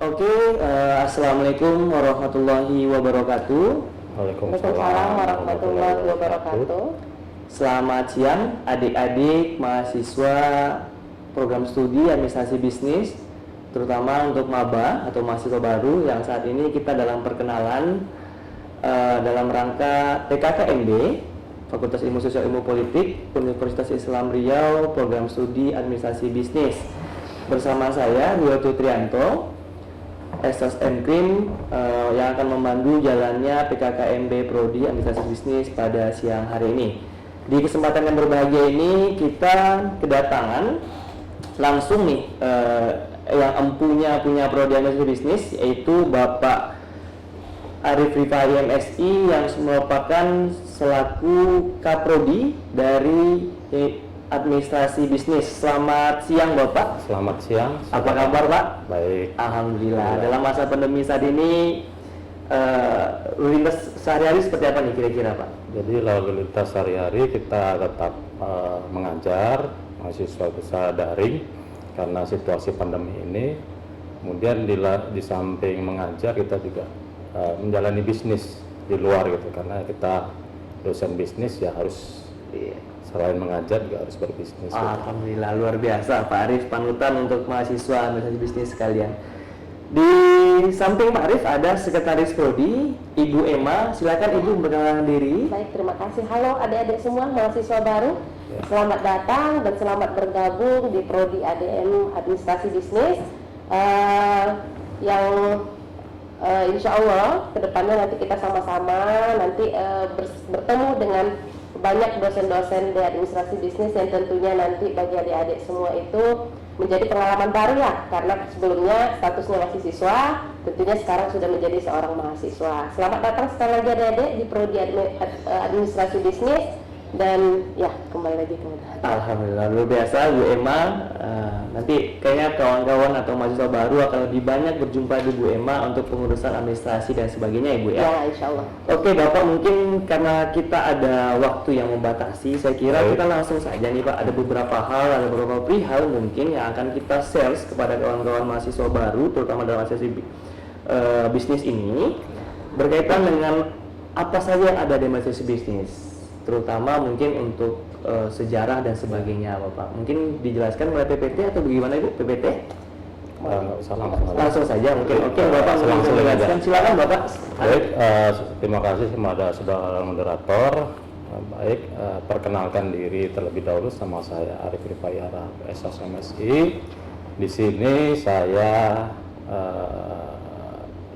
Oke, Assalamualaikum warahmatullahi wabarakatuh. Waalaikumsalam warahmatullahi wabarakatuh. Selamat siang adik-adik mahasiswa program studi administrasi bisnis, terutama untuk maba atau mahasiswa baru yang saat ini kita dalam perkenalan dalam rangka TKKMB Fakultas Ilmu Sosial Ilmu Politik Universitas Islam Riau, program studi administrasi bisnis. Bersama saya Wiyoto Trianto, Esos Enkrim, yang akan memandu jalannya PKKMB Prodi Administrasi Bisnis pada siang hari ini. Di kesempatan yang berbahagia ini kita kedatangan langsung nih yang punya Prodi Administrasi Bisnis, yaitu Bapak Arif Rifai MSI yang merupakan selaku Kaprodi dari Administrasi Bisnis. Selamat siang Bapak. Selamat siang. Apa kabar Pak? Baik. Alhamdulillah. Dalam masa pandemi saat ini rutinitas sehari-hari seperti apa nih kira-kira Pak? Jadi lalu lintas sehari-hari kita tetap mengajar mahasiswa secara daring karena situasi pandemi ini. Kemudian di samping mengajar kita juga menjalani bisnis di luar gitu, karena kita dosen bisnis ya harus selain mengajar juga harus berbisnis. Alhamdulillah, luar biasa Pak Arif, panutan untuk mahasiswa administrasi bisnis sekalian. Di samping Pak Arif ada Sekretaris Prodi, Ibu Emma. Silakan Ibu memperkenalkan diri. Baik, terima kasih. Halo adik-adik semua mahasiswa baru. Ya. Selamat datang dan selamat bergabung di Prodi ADM Administrasi Bisnis. Yang insya Allah kedepannya nanti kita sama-sama nanti bertemu dengan banyak dosen-dosen di administrasi bisnis yang tentunya nanti bagi adik-adik semua itu menjadi pengalaman baru ya, karena sebelumnya statusnya masih siswa, tentunya sekarang sudah menjadi seorang mahasiswa. Selamat datang sekali lagi adik-adik di Prodi Administrasi Bisnis, dan ya kembali lagi ke Alhamdulillah, luar biasa Bu Emma. Nanti kayaknya kawan-kawan atau mahasiswa baru akan lebih banyak berjumpa di Bu Emma untuk pengurusan administrasi dan sebagainya Ibu ya. Ya, insya Allah. Oke Bapak, mungkin karena kita ada waktu yang membatasi, saya kira kita langsung saja nih Pak. Ada beberapa hal, ada beberapa perihal mungkin yang akan kita share kepada kawan-kawan mahasiswa baru, terutama dalam administrasi bisnis ini, berkaitan dengan apa saja yang ada di administrasi bisnis, terutama mungkin untuk sejarah dan sebagainya Bapak. Mungkin dijelaskan mulai PPT atau bagaimana Ibu PPT? Nggak usah Langsung saja mungkin. Oke Bapak, langsung menjelaskan. Silakan Bapak. Baik, terima kasih kepada saudara moderator. Baik, perkenalkan diri terlebih dahulu, sama saya Arif Rifai Esos MSI. Di sini saya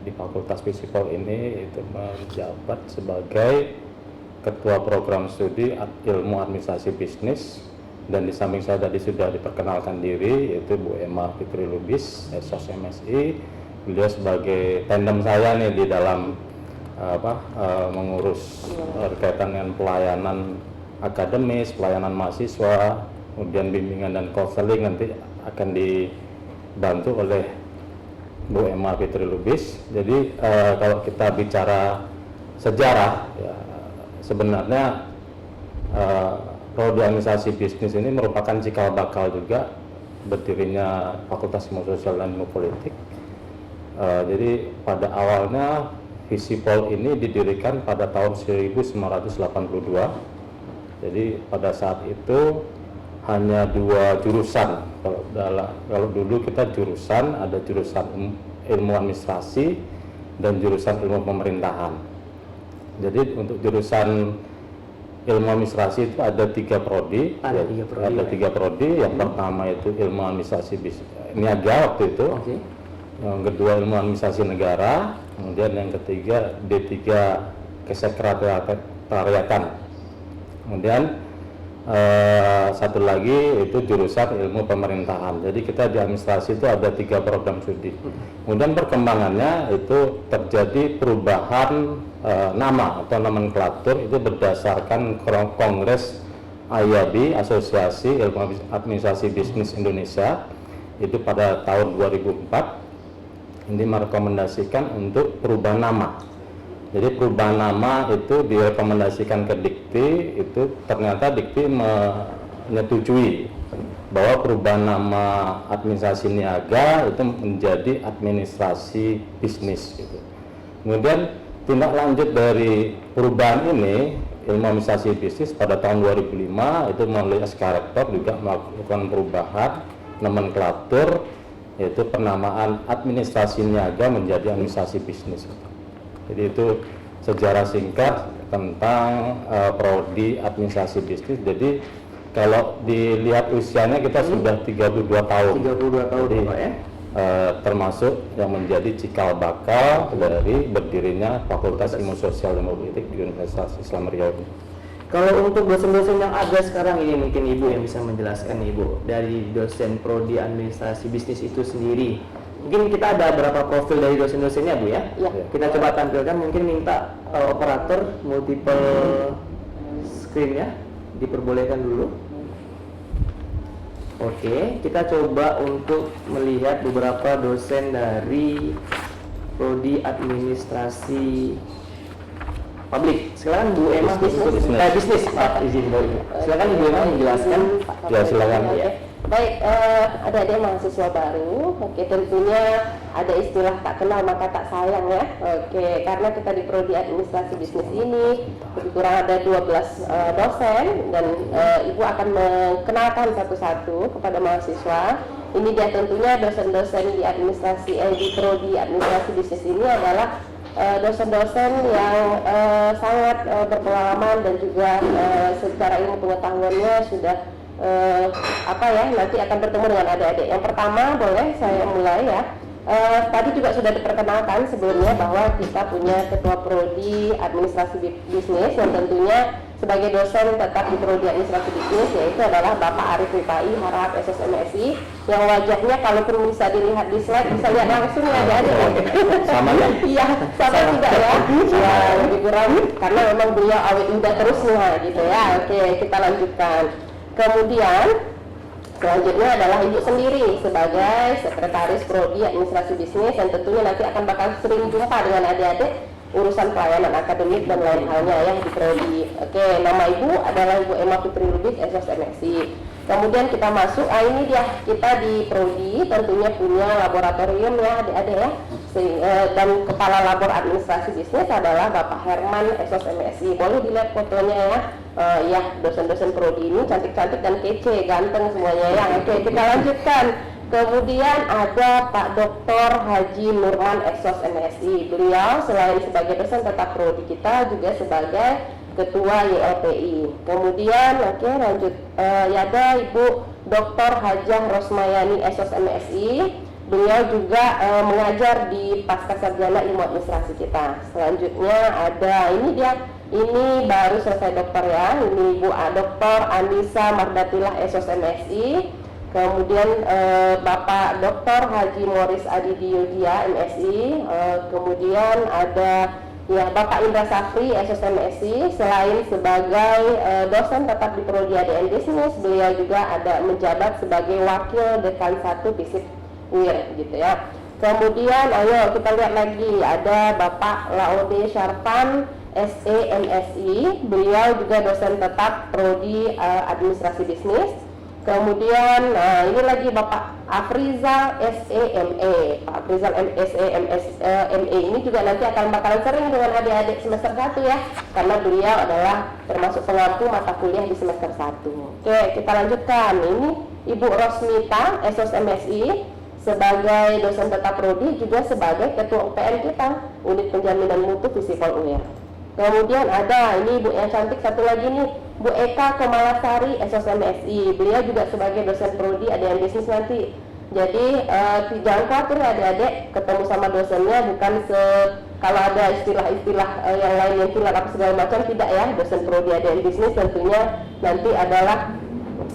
di Fakultas Fisipol ini itu menjabat sebagai Ketua Program Studi Ilmu Administrasi Bisnis, dan di samping saya tadi sudah diperkenalkan diri yaitu Bu Emma Fitri Lubis, Esos MSI. Beliau sebagai tandem saya nih di dalam mengurus berkaitan dengan pelayanan akademis, pelayanan mahasiswa, kemudian bimbingan dan konseling nanti akan dibantu oleh Bu Emma Fitri Lubis. Jadi kalau kita bicara sejarah ya, sebenarnya Prodi Administrasi Bisnis ini merupakan cikal bakal juga berdirinya Fakultas Ilmu Sosial dan Ilmu Politik. Jadi pada awalnya Fisipol ini didirikan pada tahun 1982. Jadi pada saat itu hanya 2 jurusan. Kalau dulu kita jurusan, ada jurusan ilmu administrasi dan jurusan ilmu pemerintahan. Jadi untuk jurusan ilmu administrasi itu ada 3 prodi. Ada 3 prodi. Yang pertama itu ilmu administrasi niaga waktu itu. Yang kedua ilmu administrasi negara. Kemudian yang ketiga D3 kesekretariatan. Kemudian satu lagi itu jurusan ilmu pemerintahan. Jadi kita di administrasi itu ada 3 program studi. Kemudian perkembangannya itu terjadi perubahan nama atau nomenklatur itu berdasarkan Kongres AIAB, Asosiasi Ilmu Administrasi Bisnis Indonesia, itu pada tahun 2004. Ini merekomendasikan untuk perubahan nama. Jadi perubahan nama itu direkomendasikan ke Dikti, itu ternyata Dikti menyetujui bahwa perubahan nama administrasi niaga itu menjadi administrasi bisnis gitu. Kemudian tindak lanjut dari perubahan ini, ilmu administrasi bisnis pada tahun 2005 itu melalui SK Rektor juga melakukan perubahan nomenklatur, yaitu penamaan administrasi niaga menjadi administrasi bisnis. Jadi itu sejarah singkat tentang prodi administrasi bisnis. Jadi kalau dilihat usianya kita sudah 32 tahun. 32 tahun Jadi, Pak ya. termasuk yang menjadi cikal bakal dari berdirinya Fakultas Ilmu Sosial dan Politik di Universitas Islam Riau. Kalau untuk dosen-dosen yang ada sekarang ini, mungkin Ibu yang bisa menjelaskan Ibu, dari dosen prodi administrasi bisnis itu sendiri. Mungkin kita ada berapa profil dari dosen-dosennya Bu ya? Ya. Kita coba tampilkan, mungkin minta operator multiple screen ya, diperbolehkan dulu. Oke, kita coba untuk melihat beberapa dosen dari prodi administrasi publik. Silakan Bu Emma bisnis. Maaf izin Bu. Silakan Bu Emma menjelaskan. Ya, silakan. Oke. Baik, adik-adik mahasiswa baru. Oke, tentunya ada istilah tak kenal maka tak sayang ya. Oke, karena kita di prodi administrasi bisnis ini lebih kurang ada 12 dosen dan Ibu akan mengenalkan satu-satu kepada mahasiswa. Ini dia tentunya dosen-dosen di di prodi administrasi bisnis ini adalah dosen-dosen yang sangat berpengalaman dan juga secara ilmu pengetahuannya sudah nanti akan bertemu dengan adik-adik. Yang pertama boleh saya mulai ya. Tadi juga sudah diperkenalkan sebelumnya bahwa kita punya ketua prodi administrasi bisnis yang tentunya sebagai dosen tetap di prodi administrasi bisnis, yaitu adalah Bapak Arif Ripai Harap SSMSI, yang wajahnya kalaupun bisa dilihat di slide bisa lihat langsung ya adik-adik. Sama ya? Iya, sama tidak ya? Ya, lebih kurang karena memang beliau awet muda terusnya gitu ya. Oke, kita lanjutkan. Kemudian selanjutnya adalah Ibu sendiri sebagai sekretaris prodi administrasi bisnis yang tentunya nanti akan bakal sering jumpa dengan adik-adik urusan pelayanan akademik dan lain halnya ya di prodi. Oke, nama Ibu adalah Ibu Emma Fitri Lubis SSMSI. Kemudian kita masuk, ini dia kita di prodi tentunya punya laboratorium ya adik-adik ya. Dan kepala labor administrasi bisnis adalah Bapak Herman SSMSI. Boleh dilihat fotonya ya. Ya, dosen-dosen prodi ini cantik-cantik dan kece, ganteng semuanya ya. Oke, kita lanjutkan. Kemudian ada Pak Dr. Haji Nurman Esos MSI. Beliau selain sebagai dosen tetap prodi kita juga sebagai Ketua YLPI. Kemudian lanjut ada Ibu Dr. Hajah Rosmayani Esos MSI. Beliau juga mengajar di Pasca Sarjana Ilmu Administrasi kita. Selanjutnya ada ini baru selesai dokter ya. Ini Ibu Dr. Anissa Mardatillah Esos MSI. Kemudian Bapak Dr. Haji Morris Adidiyudia MSI. Kemudian ada ya Bapak Indra Safri Esos MSI. Selain sebagai dosen tetap di prodi ADN Bisnis, beliau juga ada menjabat sebagai Wakil Dekan 1 FISIP UIR gitu ya. Kemudian ayo kita lihat lagi ada Bapak Laode Syarpan SEMSI. Beliau juga dosen tetap prodi administrasi bisnis. Kemudian ini lagi Bapak Afrizal SEME. Pak Afrizal SEME ini juga nanti akan bakalan sering dengan adik-adik semester 1 ya, karena beliau adalah termasuk pengampu mata kuliah di semester 1. Oke, kita lanjutkan. Ini Ibu Rosmita Esos MSI sebagai dosen tetap prodi juga sebagai ketua UPN kita, Unit Penjaminan Mutu Visipol UIR. Kemudian ada ini Ibu yang cantik satu lagi nih, Bu Eka Komalasari Esos MSI. Beliau juga sebagai dosen prodi ADN Bisnis nanti. Jadi jangan khawatir adik-adik ketemu sama dosennya bukan kalau ada istilah-istilah yang lain yang kilat apa segala macam, tidak ya. Dosen prodi ADN Bisnis tentunya nanti adalah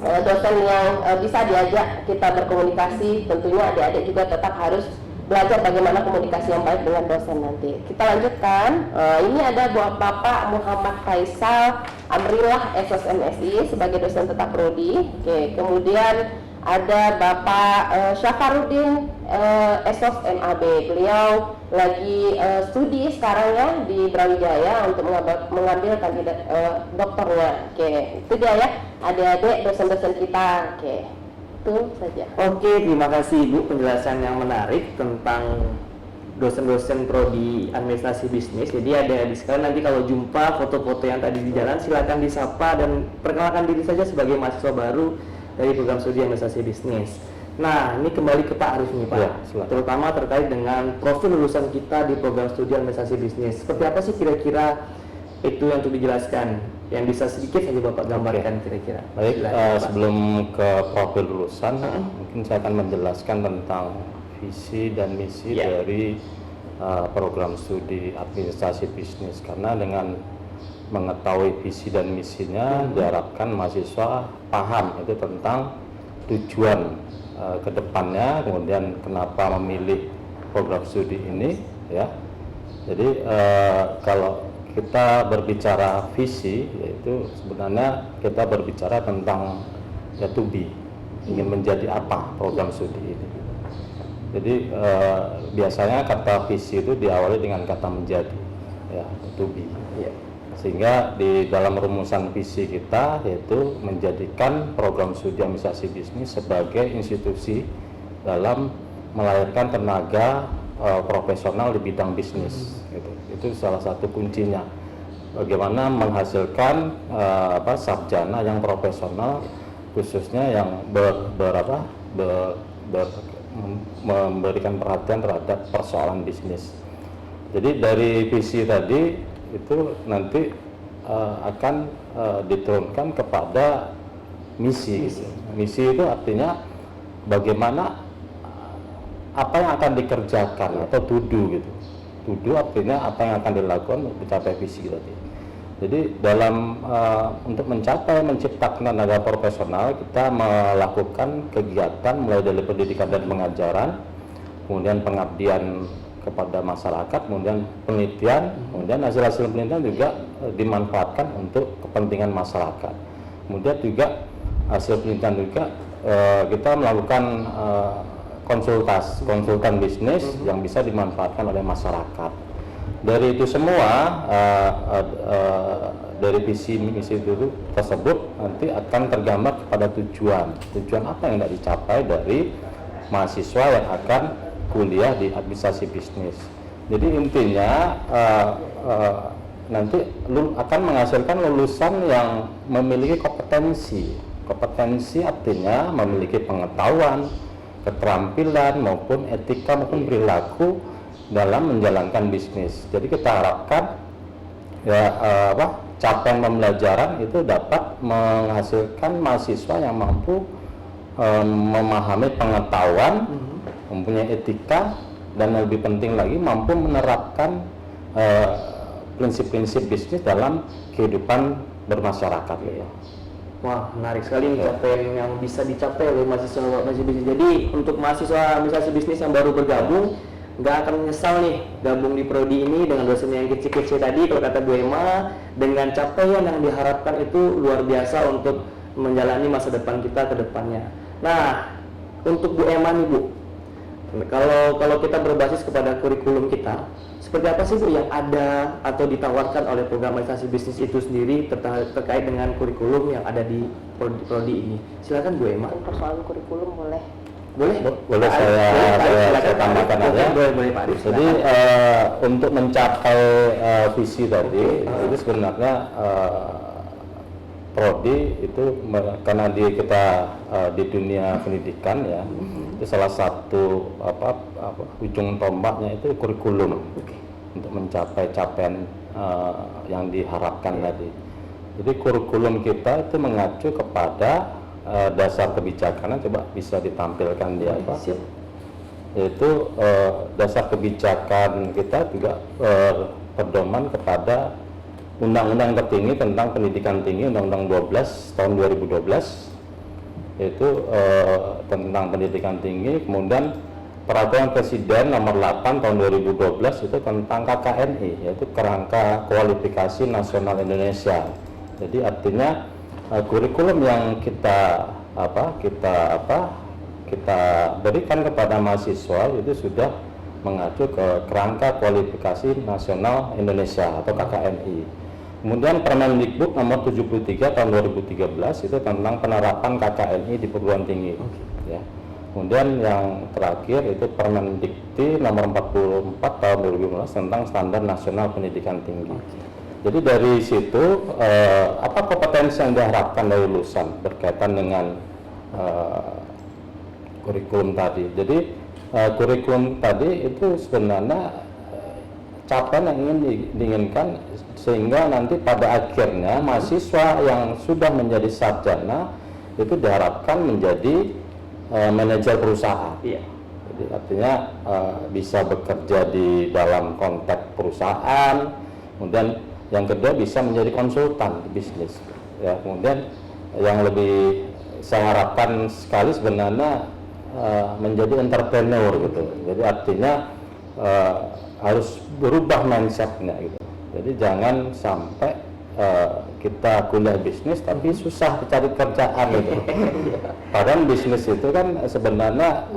dosen yang bisa diajak kita berkomunikasi. Tentunya adik-adik juga tetap harus belajar bagaimana komunikasi yang baik dengan dosen nanti. Kita lanjutkan. Ini ada Bapak Muhammad Faisal Amrillah Esos MSI sebagai dosen tetap prodi. Oke, kemudian ada Bapak Syafaruddin Esos MAB. Beliau lagi studi sekarang ya di Brawijaya untuk mengambil kandidat doktornya. Oke, itu dia ya adik-adik dosen-dosen kita. Oke. Itu saja. Oke, terima kasih Ibu penjelasan yang menarik tentang dosen-dosen prodi administrasi bisnis. Jadi ada di sekarang, nanti kalau jumpa foto-foto yang tadi di jalan silakan disapa dan perkenalkan diri saja sebagai mahasiswa baru dari program studi administrasi bisnis. Nah, ini kembali ke Pak Arif nih Pak, Ya, silakan. terutama terkait dengan profil lulusan kita di program studi administrasi bisnis. Seperti apa sih kira-kira itu yang untuk dijelaskan? Yang bisa sedikit saja Bapak gambarkan kira-kira. Baik, Silakan, Pak. sebelum ke profil lulusan, mungkin saya akan menjelaskan tentang visi dan misi Ya. dari program studi administrasi bisnis. Karena dengan mengetahui visi dan misinya, diharapkan mahasiswa paham itu tentang tujuan ke depannya, kemudian kenapa memilih program studi ini, ya. Jadi kalau kita berbicara visi, yaitu sebenarnya kita berbicara tentang ya to be, ingin menjadi apa program studi ini. Jadi biasanya kata visi itu diawali dengan kata menjadi, ya to be. Ya. Sehingga di dalam rumusan visi kita yaitu menjadikan program studi administrasi bisnis sebagai institusi dalam melahirkan tenaga profesional di bidang bisnis. Gitu. Itu salah satu kuncinya. Bagaimana menghasilkan sarjana yang profesional, khususnya yang memberikan perhatian terhadap persoalan bisnis. Jadi dari visi tadi itu nanti akan diturunkan kepada misi. Misi itu artinya bagaimana apa yang akan dikerjakan atau to do gitu. To do artinya apa yang akan dilakukan untuk mencapai visi tadi. Jadi dalam untuk menciptakan tenaga profesional, kita melakukan kegiatan mulai dari pendidikan dan pengajaran, kemudian pengabdian kepada masyarakat, kemudian penelitian, kemudian hasil-hasil penelitian juga dimanfaatkan untuk kepentingan masyarakat. Kemudian juga hasil penelitian juga kita melakukan konsultan bisnis yang bisa dimanfaatkan oleh masyarakat. Dari itu semua, dari visi misi itu tersebut nanti akan tergambar kepada tujuan apa yang tidak dicapai dari mahasiswa yang akan kuliah di administrasi bisnis. Jadi intinya nanti akan menghasilkan lulusan yang memiliki kompetensi. Kompetensi artinya memiliki pengetahuan, keterampilan maupun etika maupun perilaku dalam menjalankan bisnis. Jadi kita harapkan capaian pembelajaran itu dapat menghasilkan mahasiswa yang mampu memahami pengetahuan, mempunyai etika, dan lebih penting lagi mampu menerapkan prinsip-prinsip bisnis dalam kehidupan bermasyarakat. Ya. Wah, menarik sekali capaian yang bisa dicapai oleh mahasiswa bisnis. Jadi untuk mahasiswa administrasi bisnis yang baru bergabung, nggak akan menyesal nih gabung di prodi ini dengan dosen yang kecil-kecil tadi. Kalau kata Bu Emma, dengan capaian yang diharapkan itu luar biasa untuk menjalani masa depan kita ke depannya. Nah, untuk Bu Emma nih Bu, kalau kita berbasis kepada kurikulum kita, seperti apa sih Bu yang ada atau ditawarkan oleh program administrasi bisnis itu sendiri terkait dengan kurikulum yang ada di prodi ini? Silakan Bu Emma. Persoalan kurikulum boleh. Boleh saya tambahkan aja. Boleh Pak Arif. Jadi untuk mencapai visi tadi itu sebenarnya prodi itu karena kita di dunia pendidikan ya, itu salah satu ujung tombaknya itu kurikulum untuk mencapai capaian yang diharapkan tadi. Jadi kurikulum kita itu mengacu kepada dasar kebijakannya, coba bisa ditampilkan di apa? Yaitu dasar kebijakan kita juga berpedoman kepada Undang-Undang tertinggi tentang pendidikan tinggi, Undang-Undang 12 tahun 2012, yaitu tentang pendidikan tinggi. Kemudian Peraturan Presiden nomor 8 tahun 2012 itu tentang KKNI, yaitu Kerangka Kualifikasi Nasional Indonesia. Jadi artinya kurikulum yang kita berikan kepada mahasiswa itu sudah mengacu ke Kerangka Kualifikasi Nasional Indonesia atau KKNI. Kemudian Permendikbud nomor 73 tahun 2013 itu tentang penerapan KKNI di perguruan tinggi. ya. Kemudian yang terakhir itu Permendikti nomor 44 tahun 2015 tentang Standar Nasional Pendidikan Tinggi. Jadi dari situ apa kompetensi yang diharapkan dari lulusan berkaitan dengan kurikulum tadi. Jadi kurikulum tadi itu sebenarnya capaian yang ingin diinginkan sehingga nanti pada akhirnya mahasiswa yang sudah menjadi sarjana itu diharapkan menjadi manajer perusahaan. Iya. Jadi artinya bisa bekerja di dalam konteks perusahaan, kemudian yang kedua bisa menjadi konsultan di bisnis. Ya, kemudian yang lebih saya harapkan sekali sebenarnya menjadi entrepreneur gitu. Jadi artinya harus berubah mindsetnya gitu. Jadi jangan sampai kita kuliah bisnis tapi susah cari kerjaan gitu. Padahal bisnis itu kan sebenarnya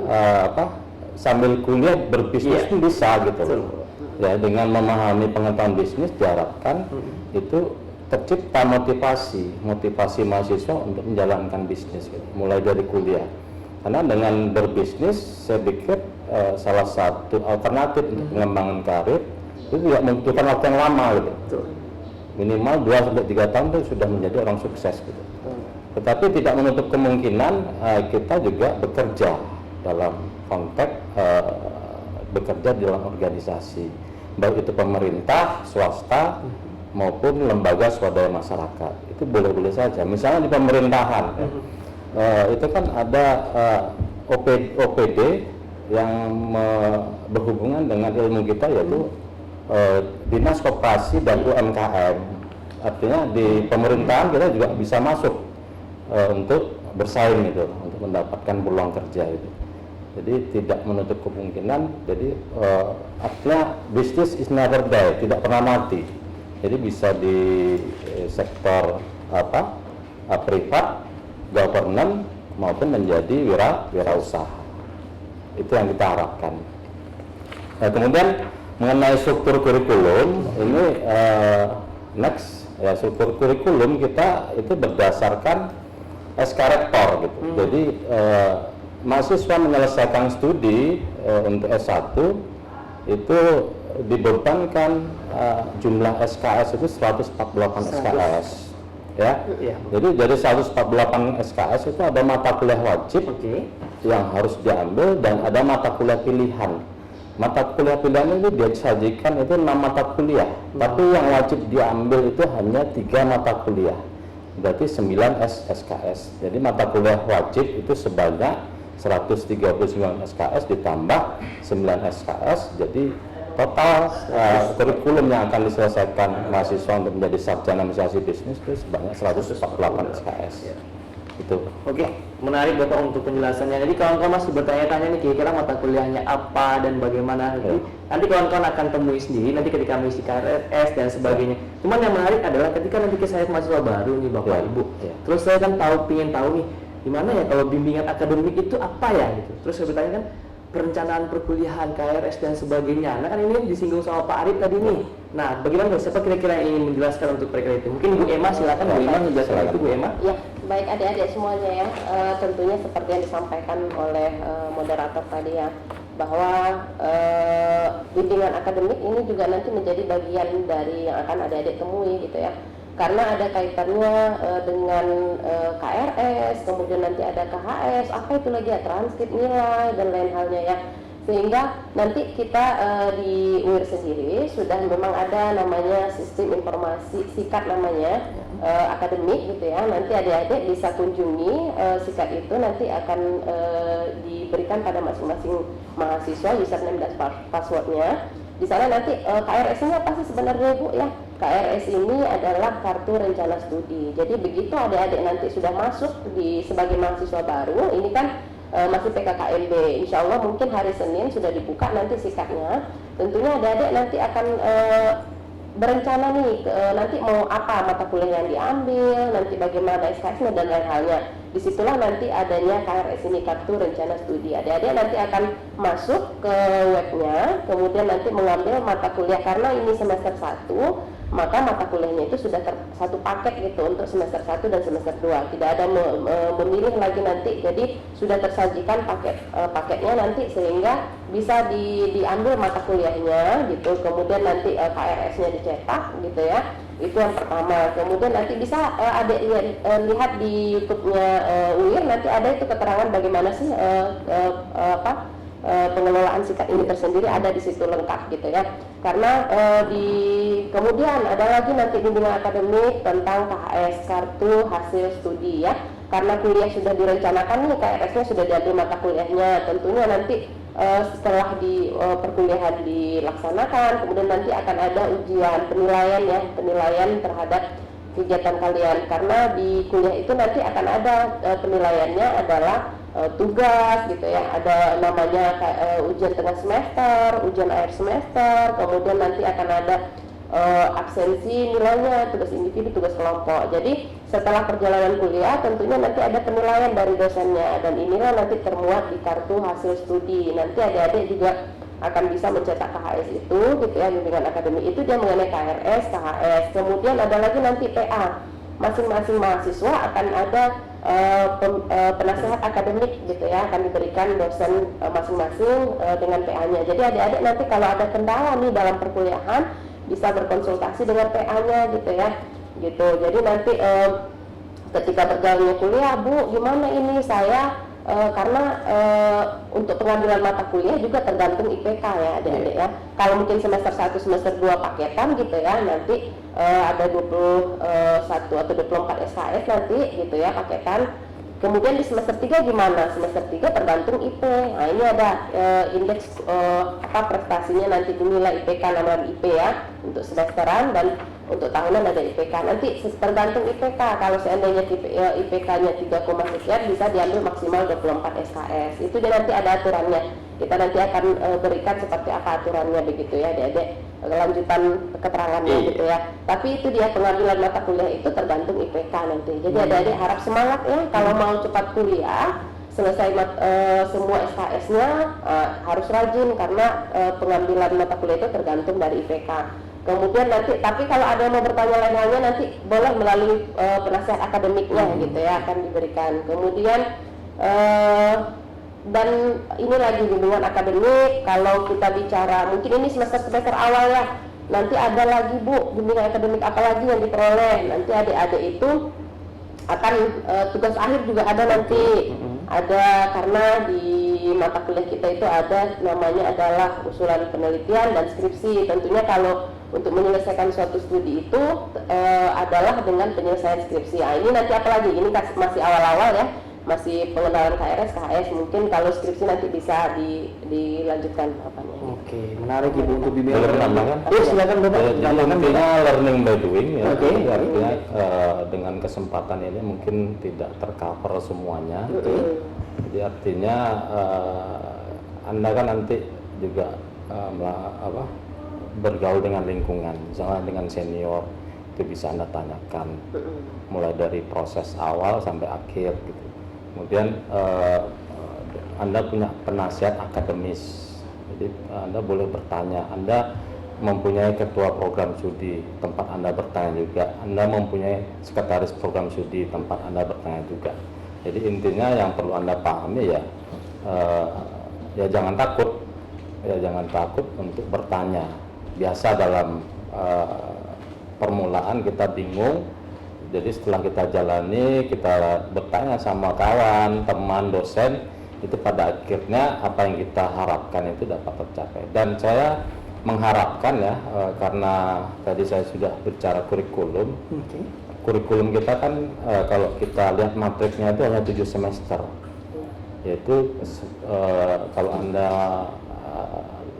sambil kuliah berbisnis pun bisa gitu. Ya, dengan memahami pengetahuan bisnis diharapkan itu tercipta motivasi mahasiswa untuk menjalankan bisnis gitu, mulai dari kuliah. Karena dengan berbisnis saya pikir salah satu alternatif untuk pengembangan karir itu tidak membutuhkan waktu yang lama gitu. Minimal 2-3 tahun itu sudah menjadi orang sukses gitu. Tetapi tidak menutup kemungkinan kita juga bekerja dalam konteks bekerja di dalam organisasi, baik itu pemerintah, swasta maupun lembaga swadaya masyarakat. Itu boleh-boleh saja. Misalnya di pemerintahan itu kan ada OPD yang berhubungan dengan ilmu kita, yaitu Dinas Koperasi dan UMKM. Artinya di pemerintahan kita juga bisa masuk untuk bersaing gitu, untuk mendapatkan peluang kerja itu. Jadi tidak menutup kemungkinan. Jadi artinya bisnis is never die, tidak pernah mati. Jadi bisa di sektor privat, government maupun menjadi wirausaha. Itu yang kita harapkan. Nah, kemudian mengenai struktur kurikulum ini next ya, struktur kurikulum kita itu berdasarkan SK Rektor gitu. Jadi mahasiswa menyelesaikan studi untuk S1 itu dibebankan jumlah SKS itu 148 SKS ya. Jadi dari 148 SKS itu ada mata kuliah wajib yang harus diambil dan ada mata kuliah pilihan. Mata kuliah pilihan itu disajikan itu 6 mata kuliah, tapi yang wajib diambil itu hanya 3 mata kuliah, berarti 9 SKS. Jadi mata kuliah wajib itu sebanyak 139 SKS ditambah 9 SKS, jadi total kurikulum yang akan diselesaikan mahasiswa untuk menjadi sarjana administrasi bisnis itu sebanyak 148 SKS. Itu. Oke, menarik Bapak untuk penjelasannya. Jadi kawan-kawan masih bertanya-tanya nih kira-kira mata kuliahnya apa dan bagaimana. Nanti kawan-kawan akan temui sendiri nanti ketika mengisi KRS dan sebagainya. Cuman yang menarik adalah ketika nanti saya mahasiswa baru nih Bapak Ibu. Terus saya kan pengen tahu nih gimana ya kalau bimbingan akademik itu apa ya gitu. Terus saya bertanya kan perencanaan perkuliahan, KRS dan sebagainya. Nah kan ini disinggung sama Pak Arif tadi nih. Nah bagaimana siapa kira-kira yang ingin menjelaskan untuk mereka itu? Mungkin Bu Emma silakan Bu Emma menjelaskan itu Bu Emma. Ya, baik adik-adik semuanya ya. Tentunya seperti yang disampaikan oleh moderator tadi ya, bahwa bimbingan akademik ini juga nanti menjadi bagian dari yang akan adik-adik temui gitu ya. Karena ada kaitannya dengan KRS, kemudian nanti ada KHS, apa itu lagi ya, transkrip nilai dan lain halnya ya. Sehingga nanti kita di UIR sendiri sudah memang ada namanya sistem informasi SIKAD namanya akademik gitu ya. Nanti adik-adik bisa kunjungi SIKAD itu, nanti akan diberikan pada masing-masing mahasiswa username dan passwordnya. Di sana nanti KRS-nya apa sih sebenarnya Bu ya? KRS ini adalah kartu rencana studi. Jadi begitu adik-adik nanti sudah masuk sebagai mahasiswa baru, ini kan masih PKKMB. Insya Allah mungkin hari Senin sudah dibuka nanti sikatnya. Tentunya adik-adik nanti akan berencana nih nanti mau apa mata kuliah yang diambil, nanti bagaimana SKS-nya dan lain halnya. Disitulah nanti adanya KRS ini, kartu rencana studi. Adik-adik nanti akan masuk ke webnya, kemudian nanti mengambil mata kuliah karena ini semester 1. maka mata kuliahnya itu sudah satu paket gitu untuk semester 1 dan semester 2. Tidak ada memilih lagi nanti, jadi sudah tersajikan paketnya nanti sehingga bisa diambil mata kuliahnya gitu. Kemudian nanti KRS-nya dicetak gitu ya. Itu yang pertama. Kemudian nanti bisa adik lihat di YouTube-nya UIR, nanti ada itu keterangan bagaimana sih pengelolaan sikat ini tersendiri, ada di situ lengkap gitu ya. Karena kemudian ada lagi nanti bimbingan akademik tentang KHS, kartu hasil studi ya. Karena kuliah sudah direncanakan nih, KRS-nya sudah diambil mata kuliahnya, tentunya nanti setelah di perkuliahan dilaksanakan, kemudian nanti akan ada ujian penilaian ya, penilaian terhadap kegiatan kalian. Karena di kuliah itu nanti akan ada penilaiannya adalah tugas gitu ya, ada namanya ujian tengah semester, ujian akhir semester, kemudian nanti akan ada absensi nilainya, tugas individu, tugas kelompok. Jadi setelah perjalanan kuliah tentunya nanti ada penilaian dari dosennya, dan inilah nanti termuat di kartu hasil studi. Nanti adik-adik juga akan bisa mencetak KHS itu gitu ya, bimbingan akademik itu dia mengenai KRS, KHS. Kemudian ada lagi nanti PA. Masing-masing mahasiswa akan ada penasehat akademik gitu ya, akan diberikan dosen masing-masing dengan PA-nya. Jadi adik-adik nanti kalau ada kendala nih dalam perkuliahan bisa berkonsultasi dengan PA-nya gitu ya. Gitu. Jadi nanti ketika berjalannya kuliah, Bu, gimana ini saya karena untuk pengambilan mata kuliah juga tergantung IPK ya adik-adik ya. Kalau mungkin semester 1, semester 2 paketan gitu ya, nanti ada 21 atau 24 SKS nanti gitu ya paketan. Kemudian di semester 3 gimana? Semester 3 tergantung IP. Nah ini ada indeks prestasinya nanti dinilai IPK, nama IP ya untuk semesteran, dan untuk tahunan ada IPK. Nanti tergantung IPK. Kalau seandainya IPK-nya 3, sekian bisa diambil maksimal 24 SKS. Itu dia nanti ada aturannya. Kita nanti akan berikan seperti apa aturannya begitu ya adik-adik, lanjutan keterangannya gitu ya. Tapi itu dia pengambilan mata kuliah itu tergantung IPK nanti. Jadi adik-adik harap semangat ya, kalau mau cepat kuliah selesai semua SKS-nya harus rajin, karena pengambilan mata kuliah itu tergantung dari IPK. Kemudian nanti, tapi kalau ada yang mau bertanya lain halnya nanti boleh melalui penasihat akademiknya gitu ya, akan diberikan. Kemudian dan ini lagi bimbingan akademik, kalau kita bicara mungkin ini semester awal ya, nanti ada lagi Bu bimbingan akademik apa lagi yang diperoleh. Nanti adik-adik itu akan tugas akhir juga ada nanti. Ada, karena di mata kuliah kita itu ada namanya adalah usulan penelitian dan skripsi. Tentunya kalau untuk menyelesaikan suatu studi itu adalah dengan penyelesaian skripsi. Nah, ini nanti apa lagi? Ini masih awal-awal ya, masih pengenalan KRS, KHS. Mungkin kalau skripsi nanti bisa dilanjutkan apanya. Oke, menarik Ibu untuk bimbingan. Boleh menambahkan? Ya, silakan Bapak. Jadi intinya learning by doing ya. Oke. Jadi artinya dengan kesempatan ini mungkin tidak tercover semuanya. Jadi artinya Anda kan nanti juga bergaul dengan lingkungan, misalnya dengan senior, itu bisa Anda tanyakan mulai dari proses awal sampai akhir gitu. Kemudian Anda punya penasihat akademis, jadi Anda boleh bertanya. Anda mempunyai ketua program studi, tempat Anda bertanya juga. Anda mempunyai sekretaris program studi, tempat Anda bertanya juga. Jadi intinya yang perlu Anda pahami ya, jangan takut, jangan takut untuk bertanya. Biasa dalam permulaan kita bingung, jadi setelah kita jalani, kita bertanya sama kawan, teman, dosen, itu pada akhirnya apa yang kita harapkan itu dapat tercapai. Dan saya mengharapkan ya, karena tadi saya sudah bicara kurikulum. Kurikulum kita kan kalau kita lihat matriknya itu hanya 7 semester, yaitu kalau Anda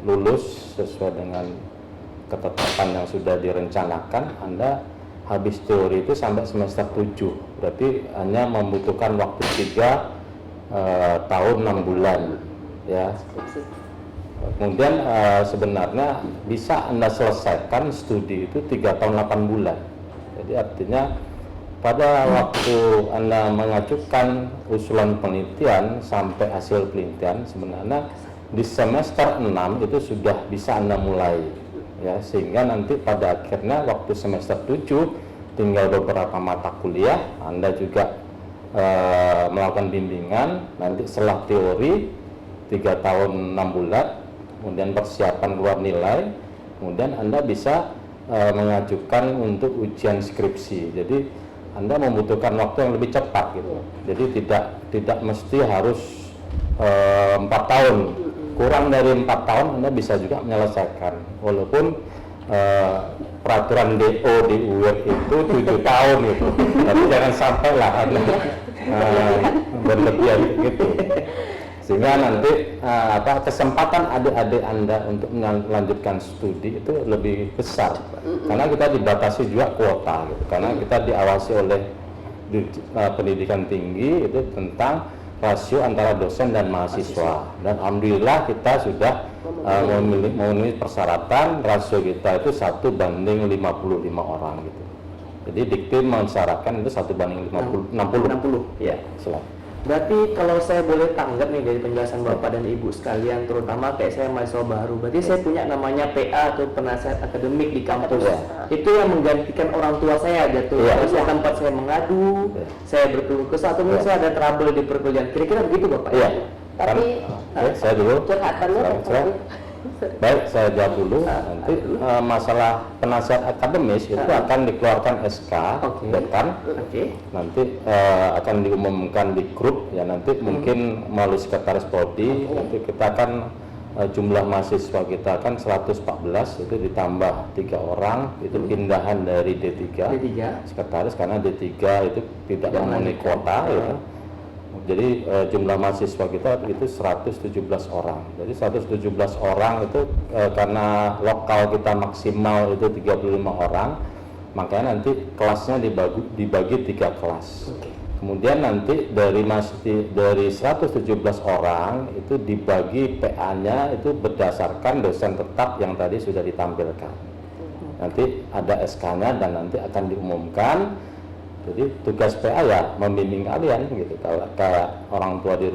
lulus sesuai dengan ketetapan yang sudah direncanakan, Anda habis teori itu sampai semester 7, berarti hanya membutuhkan waktu 3 tahun 6 bulan ya. Kemudian sebenarnya bisa Anda selesaikan studi itu 3 tahun 8 bulan. Jadi artinya pada waktu Anda mengajukan usulan penelitian sampai hasil penelitian, sebenarnya di semester 6 itu sudah bisa Anda mulai ya, sehingga nanti pada akhirnya waktu semester 7 tinggal beberapa mata kuliah Anda juga melakukan bimbingan, nanti setelah teori 3 tahun 6 bulan, kemudian persiapan keluar nilai, kemudian Anda bisa mengajukan untuk ujian skripsi. Jadi Anda membutuhkan waktu yang lebih cepat gitu. Jadi tidak mesti harus 4 tahun, kurang dari 4 tahun Anda bisa juga menyelesaikan, walaupun peraturan DO di UIR itu 7 tahun itu, tapi jangan sampai lah Anda berlebihan gitu, sehingga nanti kesempatan adik-adik Anda untuk melanjutkan studi itu lebih besar, karena kita dibatasi juga kuota gitu, karena kita diawasi oleh pendidikan tinggi itu tentang rasio antara dosen dan mahasiswa, dan alhamdulillah kita sudah memenuhi persyaratan. Rasio kita itu 1:55 orang gitu. Jadi Dikti mensyaratkan itu 1:60. Ya. Silakan. Berarti kalau saya boleh tanggap nih dari penjelasan Bapak dan Ibu sekalian, terutama kayak saya mahasiswa baru, berarti saya punya namanya PA atau penasihat akademik di kampus. Itu yang menggantikan orang tua saya jatuh. Kalau saya tempat saya mengadu, saya berkeluh kesah, atau mungkin saya ada trouble di perkuliahan. Kira-kira begitu Bapak? Iya. Tapi Saya dulu. curhatannya Baik, saya jawab dulu. Nanti masalah penasihat akademis itu akan dikeluarkan SK dekan. Nanti akan diumumkan di grup ya, nanti mungkin melalui sekretaris prodi. Nanti kita akan jumlah mahasiswa kita kan 114, itu ditambah 3 orang, itu pindahan dari D3 sekretaris, karena D3 itu tidak memenuhi kuota ya. Jadi jumlah mahasiswa kita itu 117 orang. Jadi 117 orang itu karena lokal kita maksimal itu 35 orang, makanya nanti kelasnya dibagi 3 kelas. Kemudian nanti dari 117 orang itu dibagi PA-nya itu berdasarkan dosen tetap yang tadi sudah ditampilkan. Nanti ada SK-nya dan nanti akan diumumkan. Jadi tugas PA ya membimbing kalian gitu, kayak orang tua di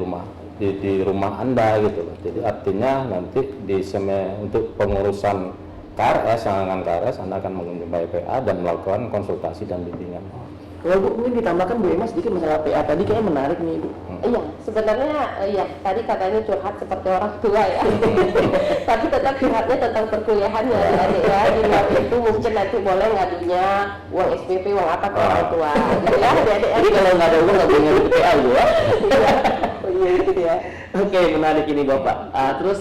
rumah Anda gitu loh. Jadi artinya nanti untuk pengurusan KRS, sangangan KRS, Anda akan mengunjungi PA dan melakukan konsultasi dan bimbingan. Kalau Bu, mungkin ditambahkan Bu Emma sedikit masalah PA tadi, kayaknya menarik nih Bu. Iya, sebenarnya ya tadi katanya curhat seperti orang tua ya. Tapi tetap curhatnya tentang perkuliahannya adik ya. Di luar itu mungkin nanti boleh ngadunya uang SPP, uang apa ke orang tua. Gitu ya adik-adik. Jadi kalau nggak ada uang nggak punya PA Bu ya. Iya gitu ya. Oke, menarik ini Bapak. Terus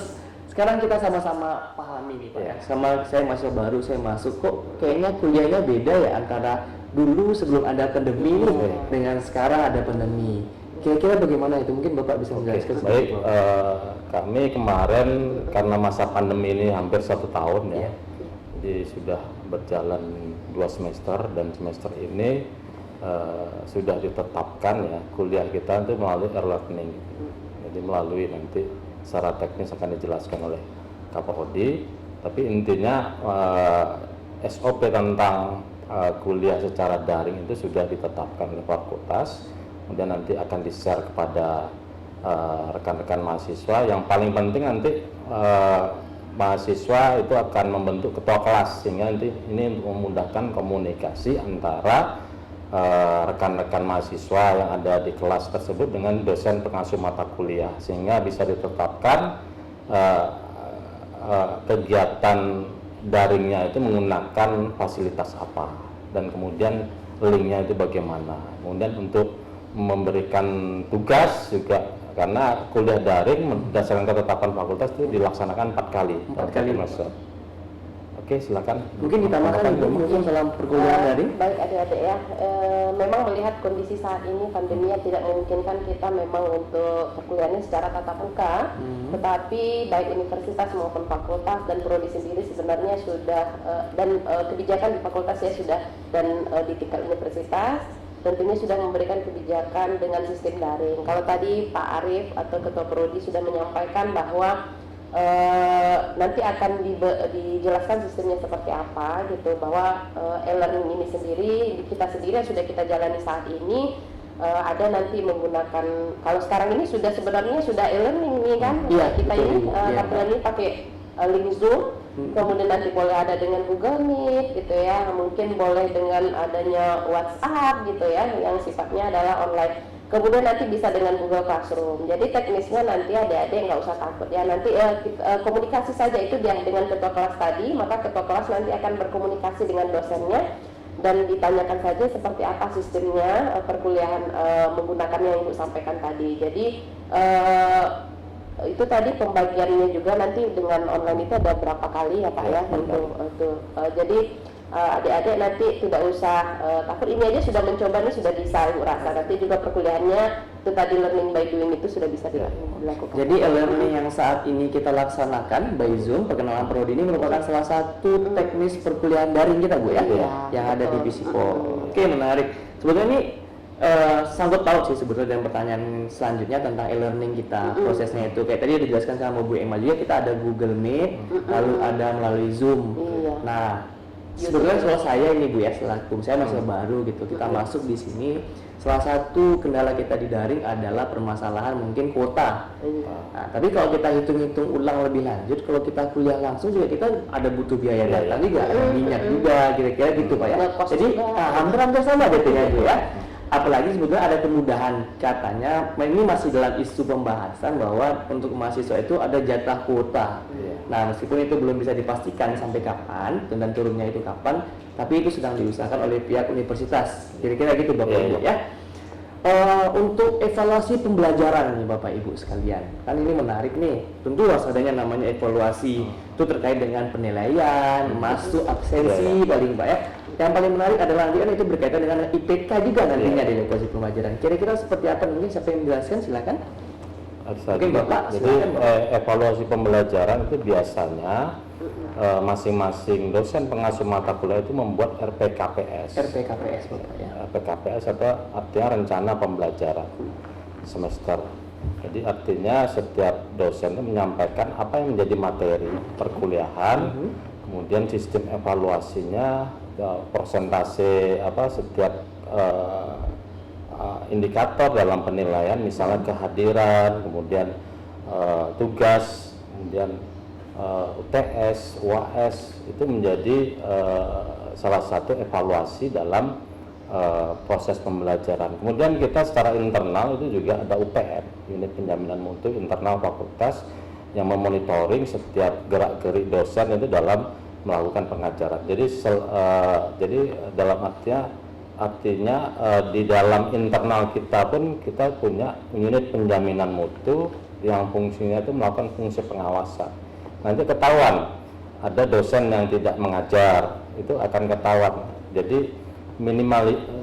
sekarang kita sama-sama pahami nih Pak ya. Sama saya mahasiswa baru, saya masuk kok kayaknya kuliahnya beda ya antara dulu sebelum ada pandemi dengan sekarang ada pandemi. Kira-kira bagaimana itu? Mungkin Bapak bisa menjelaskan sedikit. Baik, kami kemarin karena masa pandemi ini hampir 1 tahun ya, jadi sudah berjalan 2 semester, dan semester ini sudah ditetapkan ya kuliah kita itu melalui e-learning. Jadi melalui nanti secara teknis akan dijelaskan oleh Kapolri, tapi intinya SOP tentang kuliah secara daring itu sudah ditetapkan oleh fakultas, kemudian nanti akan di-share kepada rekan-rekan mahasiswa. Yang paling penting nanti mahasiswa itu akan membentuk ketua kelas, sehingga nanti ini untuk memudahkan komunikasi antara rekan-rekan mahasiswa yang ada di kelas tersebut dengan dosen pengasuh mata kuliah, sehingga bisa ditetapkan kegiatan daringnya itu menggunakan fasilitas apa, dan kemudian linknya itu bagaimana. Kemudian untuk memberikan tugas juga, karena kuliah daring berdasarkan ketetapan fakultas itu dilaksanakan 4 kali. Masa. Oke, silakan. Mungkin ditambahkan mungkin dalam perkuliahan daring. Baik adik-adik ya, memang melihat kondisi saat ini pandemi yang tidak memungkinkan kita memang untuk perkuliahannya secara tatap muka, tetapi baik universitas maupun fakultas dan prodi sendiri sebenarnya sudah dan kebijakan di fakultas ya sudah, dan di tingkat universitas tentunya sudah memberikan kebijakan dengan sistem daring. Kalau tadi Pak Arief atau Ketua Prodi sudah menyampaikan bahwa nanti akan dijelaskan sistemnya seperti apa gitu, bahwa e-learning ini sendiri kita sendiri yang sudah kita jalani saat ini ada nanti menggunakan, kalau sekarang ini sudah sebenarnya sudah e-learning nih kan, kita ini tampilan ini pakai link Zoom, kemudian nanti boleh ada dengan Google Meet gitu ya, mungkin boleh dengan adanya WhatsApp gitu ya, yang sifatnya adalah online. Kemudian nanti bisa dengan Google Classroom. Jadi teknisnya nanti adik-adik nggak usah takut ya. Nanti komunikasi saja itu dia dengan ketua kelas tadi, maka ketua kelas nanti akan berkomunikasi dengan dosennya dan ditanyakan saja seperti apa sistemnya perkuliahan menggunakan yang Ibu sampaikan tadi. Jadi itu tadi pembagiannya juga nanti dengan online itu ada berapa kali ya Pak ya untuk jadi adik-adik nanti tidak usah takut, ini aja sudah mencoba nih sudah bisa Ibu rasa, nanti juga perkuliahannya itu tadi learning by doing itu sudah bisa dilakukan. Jadi e-learning yang saat ini kita laksanakan by Zoom, perkenalan prodi ini merupakan salah satu teknis perkuliahan daring kita Bu ya, yang ada di Visipol. Oke, menarik. Sebetulnya ini sangkut paut sih sebetulnya dengan pertanyaan selanjutnya tentang e-learning kita, prosesnya itu kayak tadi dijelaskan sama Bu Emma juga, kita ada Google Meet, lalu ada melalui Zoom. Nah, sebetulnya kalau saya ini Bu ya, selaku saya masih baru gitu, kita masuk di sini. Salah satu kendala kita di daring adalah permasalahan mungkin kuota. Nah, tapi kalau kita hitung-hitung ulang lebih lanjut, kalau kita kuliah langsung juga kita ada butuh biaya datang juga, minyak juga, kira-kira gitu Pak ya. Jadi hampir-hampir sama gitu ya Bu ya. Apalagi sebetulnya ada kemudahan, katanya ini masih dalam isu pembahasan bahwa untuk mahasiswa itu ada jatah kuota. Nah, meskipun itu belum bisa dipastikan sampai kapan dan turunnya itu kapan, tapi itu sedang diusahakan oleh pihak universitas. Kira-kira gitu Bapak Ibu ya. Untuk evaluasi pembelajaran nih Bapak Ibu sekalian, kan ini menarik nih. Tentu harus adanya namanya evaluasi. Itu terkait dengan penilaian, masuk absensi paling Pak ya. Yang paling menarik adalah nanti kan itu berkaitan dengan IPK juga nantinya di evaluasi pembelajaran. Kira-kira seperti apa mungkin siapa yang menjelaskan silakan. Mungkin Bapak. Jadi evaluasi pembelajaran itu biasanya masing-masing dosen pengasuh mata kuliah itu membuat RPKPS. RPKPS Bapak ya. RPKPS apa artinya rencana pembelajaran semester. Jadi artinya setiap dosen itu menyampaikan apa yang menjadi materi perkuliahan, kemudian sistem evaluasinya, persentase apa setiap indikator dalam penilaian, misalnya kehadiran, kemudian tugas, kemudian UTS, UAS itu menjadi salah satu evaluasi dalam proses pembelajaran. Kemudian kita secara internal itu juga ada UPM, unit penjaminan mutu internal fakultas, yang memonitoring setiap gerak-gerik dosen itu dalam melakukan pengajaran. Jadi dalam artinya di dalam internal kita pun kita punya unit penjaminan mutu yang fungsinya itu melakukan fungsi pengawasan. Nanti ketahuan ada dosen yang tidak mengajar, itu akan ketahuan. Jadi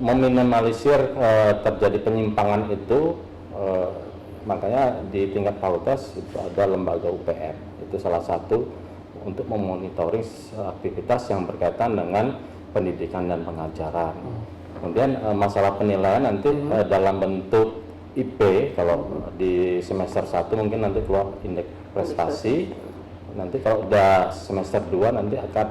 meminimalisir terjadi penyimpangan itu, makanya di tingkat fakultas itu ada lembaga UPM, itu salah satu untuk memonitoring aktivitas yang berkaitan dengan pendidikan dan pengajaran. Kemudian masalah penilaian nanti dalam bentuk IP, kalau di semester 1 mungkin nanti keluar indeks prestasi, nanti kalau udah semester 2 nanti akan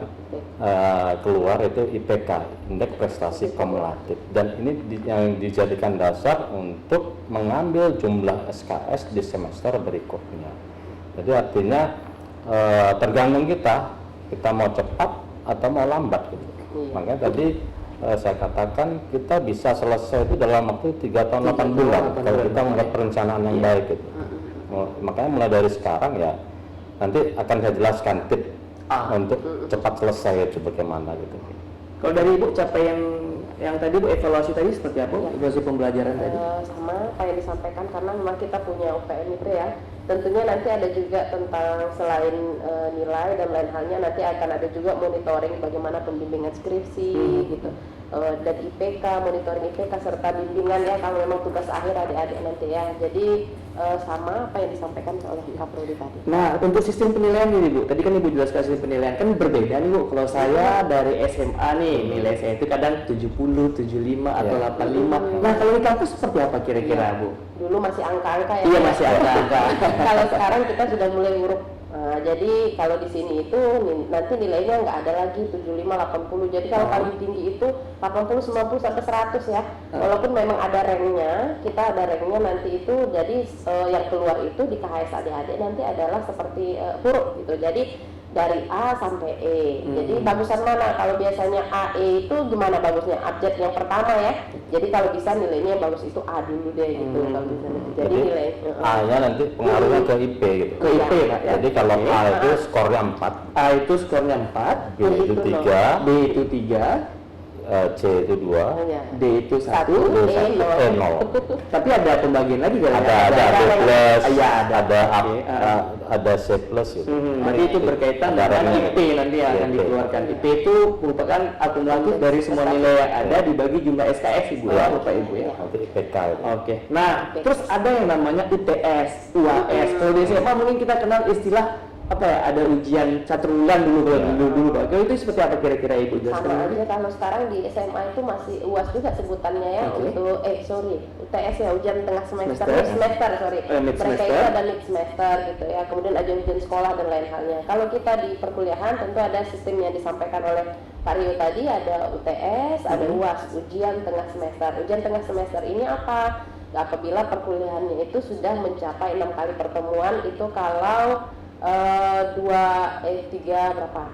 keluar itu IPK, indeks prestasi kumulatif, dan ini yang dijadikan dasar untuk mengambil jumlah SKS di semester berikutnya. Jadi artinya tergantung kita mau cepat atau mau lambat gitu. Makanya tadi saya katakan kita bisa selesai itu dalam waktu 3 tahun 8 bulan kalau kita membuat perencanaan yang baik gitu. Makanya mulai dari sekarang ya nanti akan saya jelaskan tips untuk cepat selesai itu bagaimana gitu. Kalau dari Ibu capaian yang tadi Bu, evaluasi tadi seperti apa? Evaluasi pembelajaran tadi? Sama apa yang disampaikan, karena memang kita punya UPM itu ya. Tentunya nanti ada juga tentang selain nilai dan lain halnya, nanti akan ada juga monitoring bagaimana pembimbingan skripsi gitu, dan IPK, monitoring IPK serta bimbingan ya kalau memang tugas akhir adik-adik nanti ya. Jadi sama apa yang disampaikan oleh pihak prodi tadi. Nah, untuk sistem penilaian ini Bu, tadi kan Ibu jelaskan sistem penilaian kan berbeda nih Bu. Kalau saya dari SMA nih, nilai saya itu kadang 70, 75 atau 85. Nah, kalau di kampus seperti apa kira-kira Bu? Dulu masih angka-angka ya. Iya, masih angka-angka. Kalau sekarang kita sudah mulai huruf Jadi kalau di sini itu nanti nilainya nggak ada lagi 75, 80. Jadi kalau paling tinggi itu 80, 90 sampai 100 ya. Walaupun memang ada ranknya, kita ada ranknya nanti itu. Jadi yang keluar itu di KHS adik-adik nanti adalah seperti huruf gitu. Jadi dari A sampai E. Jadi bagusan mana? Kalau biasanya A, E itu gimana bagusnya? Abjad yang pertama ya. Jadi kalau bisa nilainya yang bagus itu A dulu deh gitu. Kalau bisa gitu. Jadi nilai A-nya nanti pengaruhnya ke IP gitu. Ke IP Pak ya. Jadi kalau A itu skornya 4, A itu skornya 4, B itu 3, B itu 3, C itu 2, ya. D itu 1, D E 0. tapi ada pembagian lagi kan? Ada B plus, Iya, ada. ada Oke, ada C plus gitu. Nanti itu berkaitan Ada dengan ranknya. IP nanti yang akan IP. dikeluarkan. IP itu merupakan akumulatif dari semua nilai yang ada dibagi jumlah SKS Ibu ya, Bapak Ibu ya. Nanti IPK itu. Oke. Nah, terus ada yang namanya UTS, UAS. Kalau di SMA mungkin kita kenal istilah apa ya? Ada ujian caturwulan dulu kalau dulu Pak. Kalau itu seperti apa kira-kira Ibu jelaskan? Sama aja kalau sekarang di SMA itu masih UAS juga sebutannya ya. Oke. Untuk UTS ya, ujian tengah semester, Semester. mid semester sorry. Mid Mereka semester. itu ada mid semester gitu ya. Kemudian ada ujian sekolah dan lain halnya. Kalau kita di perkuliahan tentu ada sistem yang disampaikan oleh Pak Rio tadi, ada UTS, ada UAS, ujian tengah semester. Ujian tengah semester ini apa? Apabila perkuliahannya itu sudah mencapai 6 kali pertemuan, itu kalau 3 berapa?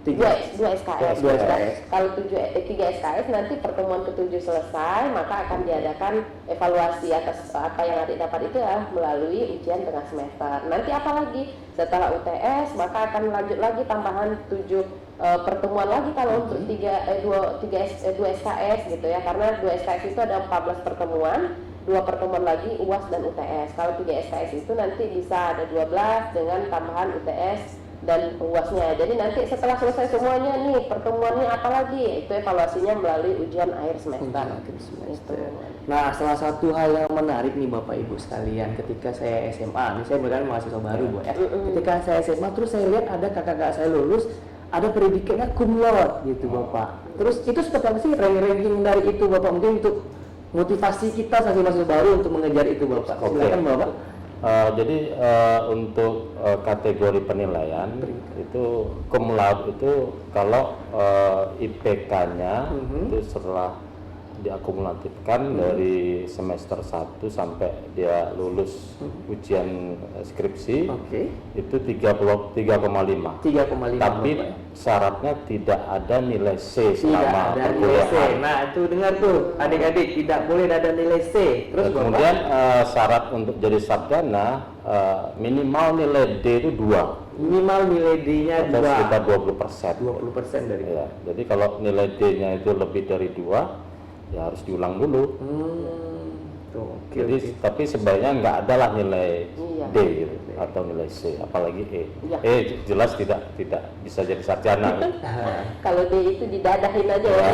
Tiga. 2 SKS. Dua SKS. Kalau 3 SKS nanti pertemuan ke-7 selesai, maka akan diadakan evaluasi atas apa yang adik dapat itu ya melalui ujian tengah semester. Nanti apa lagi? Setelah UTS maka akan lanjut lagi tambahan 7 pertemuan lagi kalau untuk 2 SKS gitu ya, karena 2 SKS itu ada 14 pertemuan. 2 pertemuan lagi UAS dan UTS. Kalau 3 SKS itu nanti bisa ada 12 dengan tambahan UTS dan UASnya. Jadi nanti setelah selesai semuanya nih pertemuannya apa lagi? Itu evaluasinya melalui ujian akhir semester. Itu. Nah, salah satu hal yang menarik nih Bapak Ibu sekalian, ketika saya SMA, ini saya bukan mahasiswa baru Bu ya. Ketika saya SMA terus saya lihat ada kakak-kakak saya lulus, ada predikatnya cum laude gitu Bapak. Terus itu seperti apa sih ranking dari itu Bapak? Mungkin untuk motivasi kita sebagai mahasiswa baru untuk mengejar itu Bapak. Oke. Silakan Bapak. Jadi untuk kategori penilaian itu cum laude itu kalau IPK-nya itu setelah diakumulatifkan dari semester 1 sampai dia lulus ujian skripsi Oke. itu 3,5. 3,5 Tapi Bapak ya. syaratnya tidak ada nilai C Tidak selama ada nilai C. perkuliahan. Nah, itu dengar tuh adik-adik, tidak boleh ada nilai C. Terus Bapak? Kemudian syarat untuk jadi sarjana minimal nilai D itu 2 minimal nilai D-nya atau sekitar 2. 20%. 20% dari Ya, jadi kalau nilai D-nya itu lebih dari 2 ya harus diulang dulu. Tuh, oke, Jadi oke. tapi sebaiknya nggak ada lah nilai Iya. D gitu, atau nilai C, apalagi E. Iya. Jelas tidak bisa jadi sarjana. Kalau D itu didadahin aja ya.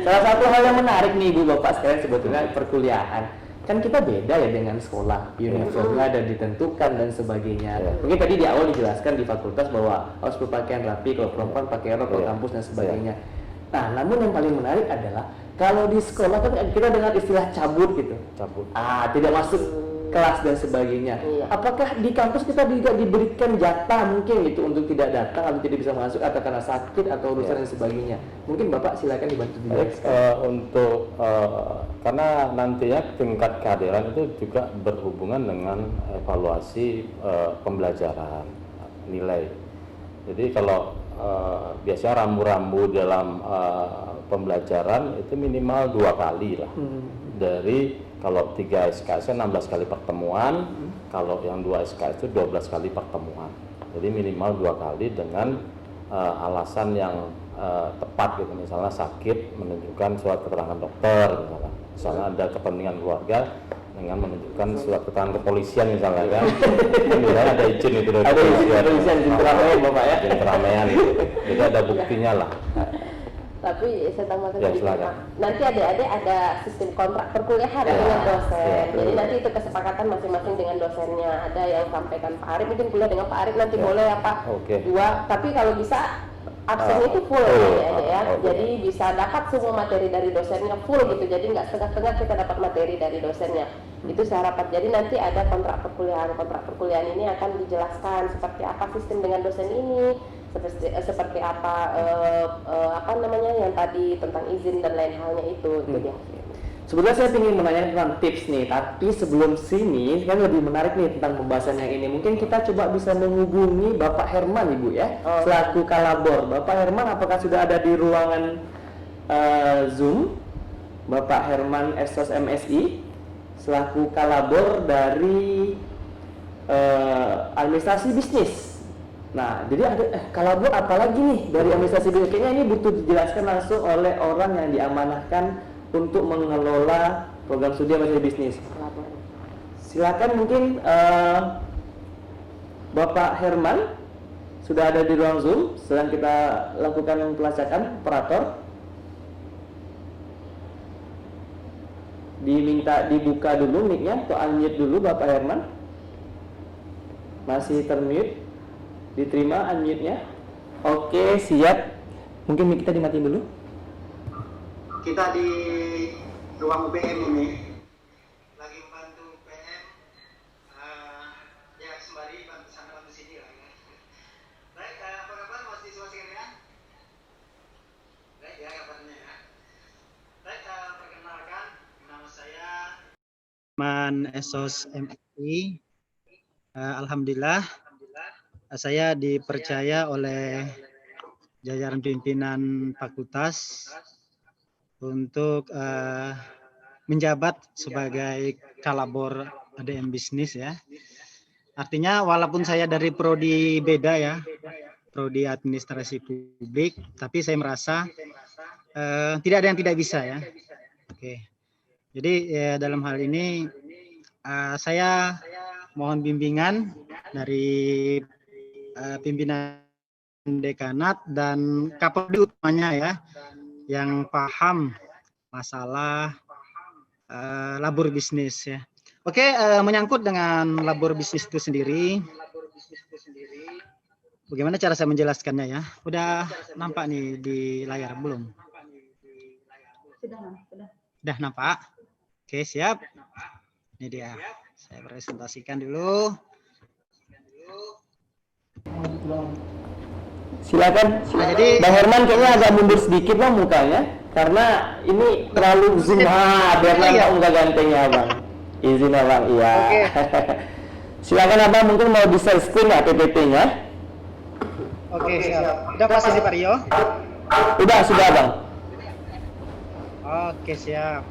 Salah satu hal yang menarik nih Ibu Bapak sekalian sebetulnya perkuliahan. Kan kita beda ya dengan sekolah, uniformnya dan ditentukan dan sebagainya. Ya. Mungkin tadi di awal dijelaskan di fakultas bahwa harus berpakaian rapi, kalau perempuan pakai rok, kalau Ya. kampus dan sebagainya. Nah, namun yang paling menarik adalah kalau di sekolah kan kita dengar istilah cabut gitu. Cabut. Tidak masuk kelas dan sebagainya. Iya. Apakah di kampus kita juga diberikan jatah mungkin itu untuk tidak datang atau tidak bisa masuk atau karena sakit atau urusan dan sebagainya? Mungkin Bapak silakan dibantu Baik, untuk karena nantinya tingkat kehadiran itu juga berhubungan dengan evaluasi pembelajaran nilai. Jadi kalau biasanya rambu-rambu dalam pembelajaran itu minimal 2 kali lah. Dari kalau 3 SKS 16 kali pertemuan, kalau yang 2 SKS itu 12 kali pertemuan. Jadi minimal 2 kali dengan alasan yang tepat gitu, misalnya sakit menunjukkan surat keterangan dokter, misalnya ada kepentingan keluarga dengan menunjukkan surat keterangan kepolisian misalnya kan, misalnya ada izin itu dari Ada izin keramaian Bapak ya. izin keramaian gitu. Jadi ada buktinya lah. Tapi saya tambahkan Ya, sedikit, silakan. Pak. Nanti adik-adik ada sistem kontrak perkuliahan Ya, dengan dosen. ya. Jadi nanti itu kesepakatan masing-masing dengan dosennya. Ada yang sampaikan Pak Arif, mungkin kuliah dengan Pak Arif nanti Ya. boleh ya Pak. Oke. 2. Tapi kalau bisa absennya itu full ya, ya. Oh, Jadi bisa dapat semua materi dari dosennya full gitu. Jadi nggak setengah-setengah kita dapat materi dari dosennya. Itu saya rapat. Jadi nanti ada kontrak perkuliahan. Kontrak perkuliahan ini akan dijelaskan seperti apa sistem dengan dosen ini, seperti apa apa namanya yang tadi tentang izin dan lain halnya itu dia. Sebenarnya saya ingin menanyakan tentang tips nih, tapi sebelum sini kan lebih menarik nih tentang pembahasan yang ini. Mungkin kita coba bisa menghubungi Bapak Herman, Ibu ya, selaku kalabor. Bapak Herman, apakah sudah ada di ruangan Zoom? Bapak Herman Esos MSI, selaku kalabor dari administrasi bisnis. Nah, jadi ada kalabor apalagi nih dari administrasi bisnis? Kayaknya ini butuh dijelaskan langsung oleh orang yang diamanahkan untuk mengelola program studi administrasi bisnis. Silakan mungkin Bapak Herman sudah ada di ruang Zoom, sedang kita lakukan pelacakan operator. Diminta dibuka dulu mic-nya atau unmute dulu Bapak Herman. Masih termute. Diterima unmute-nya. Oke, siap. Mungkin mic kita dimatiin dulu. Kita di ruang UPM ini lagi membantu UPM ya sembari bantu sana bantu sini lah ya. Baik, apa kabar mahasiswa sekalian? Baik ya kabarnya ya. Baik, perkenalkan nama saya Man Esos MSI. Alhamdulillah saya dipercaya oleh jajaran pimpinan fakultas untuk menjabat sebagai kalabor ADM bisnis ya. Artinya walaupun saya dari prodi beda ya, prodi administrasi publik, tapi saya merasa tidak ada yang tidak bisa ya. Oke. Jadi dalam hal ini saya mohon bimbingan dari pimpinan dekanat dan Kapolri utamanya ya, yang paham masalah labor bisnis ya. Oke, menyangkut dengan labor bisnis itu sendiri, bagaimana cara saya menjelaskannya ya? Udah nampak nih di layar belum? Sudah nampak? Oke, siap. Ini dia. Saya presentasikan dulu. Silakan. Nah, jadi Bang Herman kayaknya agak mundur sedikit lah mukanya karena ini terlalu zoom. Biar nampak muka gantengnya Bang. Izin ya Bang, iya. Oke. Silakan Abang, mungkin mau di share screen ya PPT-nya. Oke, siap. Udah pasti Pak Rio? Sudah Bang. Oke, siap.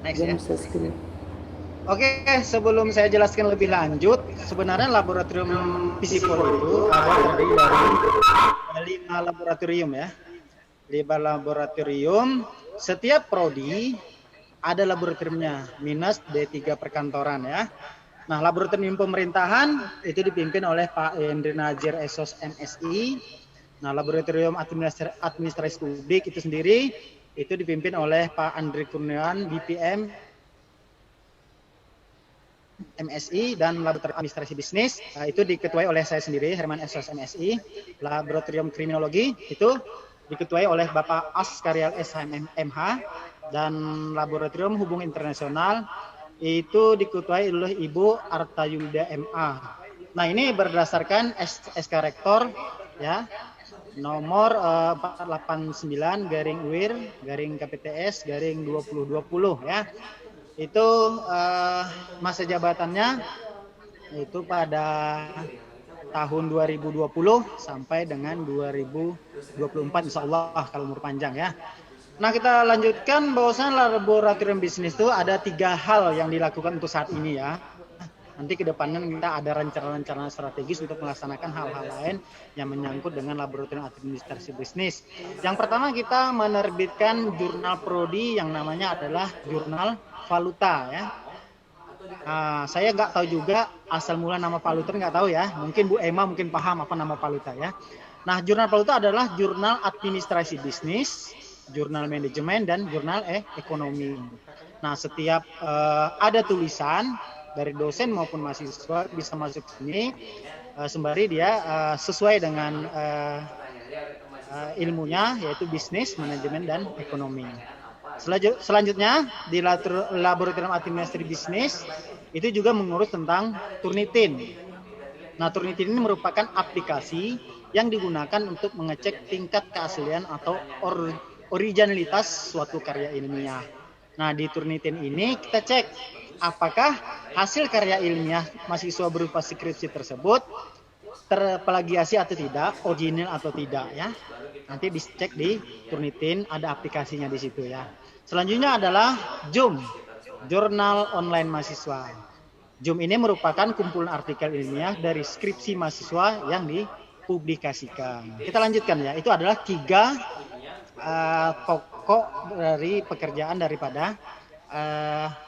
Next ya. Share screen. Oke, sebelum saya jelaskan lebih lanjut, sebenarnya laboratorium P4 itu ada terdiri dari 5 laboratorium ya. 5 laboratorium, setiap prodi ada laboratoriumnya, minus D3 perkantoran ya. Nah, laboratorium pemerintahan itu dipimpin oleh Pak Hendri Najir Esos MSI. Nah, laboratorium administrasi publik itu sendiri itu dipimpin oleh Pak Andri Kurniawan BPM MSI, dan laboratorium administrasi bisnis itu diketuai oleh saya sendiri Herman Esos MSI. Laboratorium kriminologi itu diketuai oleh Bapak As Karyal SHMH, dan laboratorium hubungan internasional itu diketuai oleh Ibu Artayulda MA. Nah, ini berdasarkan SK Rektor ya nomor 489 garing WIR garing KPTS garing 2020 ya. Itu masa jabatannya itu pada tahun 2020 sampai dengan 2024 insya Allah kalau umur panjang ya. Nah, kita lanjutkan bahwasannya laboratorium bisnis itu ada 3 hal yang dilakukan untuk saat ini ya. Nanti ke depannya kita ada rencana-rencana strategis untuk melaksanakan hal-hal lain yang menyangkut dengan laboratorium administrasi bisnis. Yang pertama, kita menerbitkan jurnal prodi yang namanya adalah jurnal valuta ya. Nah, saya nggak tahu juga asal mula nama valuta, nggak tahu ya. Mungkin Bu Emma mungkin paham apa nama valuta ya. Nah, jurnal valuta adalah jurnal administrasi bisnis, jurnal manajemen, dan jurnal ekonomi. Nah, setiap ada tulisan dari dosen maupun mahasiswa bisa masuk sini sembari dia sesuai dengan ilmunya, yaitu bisnis, manajemen, dan ekonomi. Selanjutnya di laboratorium administrasi bisnis itu juga mengurus tentang Turnitin. Nah, Turnitin ini merupakan aplikasi yang digunakan untuk mengecek tingkat keaslian atau originalitas suatu karya ilmiah. Nah, di Turnitin ini kita cek apakah hasil karya ilmiah mahasiswa berupa skripsi tersebut terplagiasi atau tidak, original atau tidak ya. Nanti dicek di Turnitin, ada aplikasinya di situ ya. Selanjutnya adalah JOOM, Jurnal Online Mahasiswa. JOOM ini merupakan kumpulan artikel ilmiah dari skripsi mahasiswa yang dipublikasikan. Kita lanjutkan ya, itu adalah 3 pokok dari pekerjaan daripada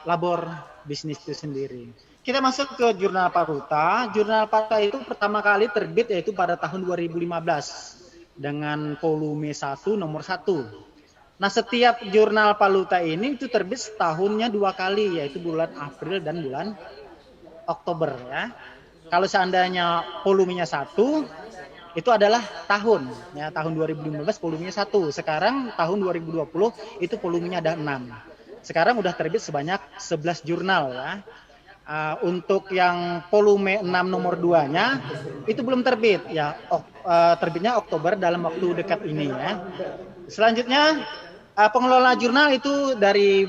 labor bisnis itu sendiri. Kita masuk ke Jurnal Paruta. Jurnal Paruta itu pertama kali terbit yaitu pada tahun 2015 dengan volume 1 nomor 1. Nah, setiap Jurnal Paruta ini itu terbit setahunnya 2 kali, yaitu bulan April dan bulan Oktober ya. Kalau seandainya volumenya 1 itu adalah tahun ya, tahun 2015 volumenya 1. Sekarang tahun 2020 itu volumenya ada 6. Sekarang udah terbit sebanyak 11 jurnal ya. Untuk yang volume 6 nomor 2-nya itu belum terbit ya, terbitnya Oktober dalam waktu dekat ini ya. Selanjutnya pengelola jurnal itu dari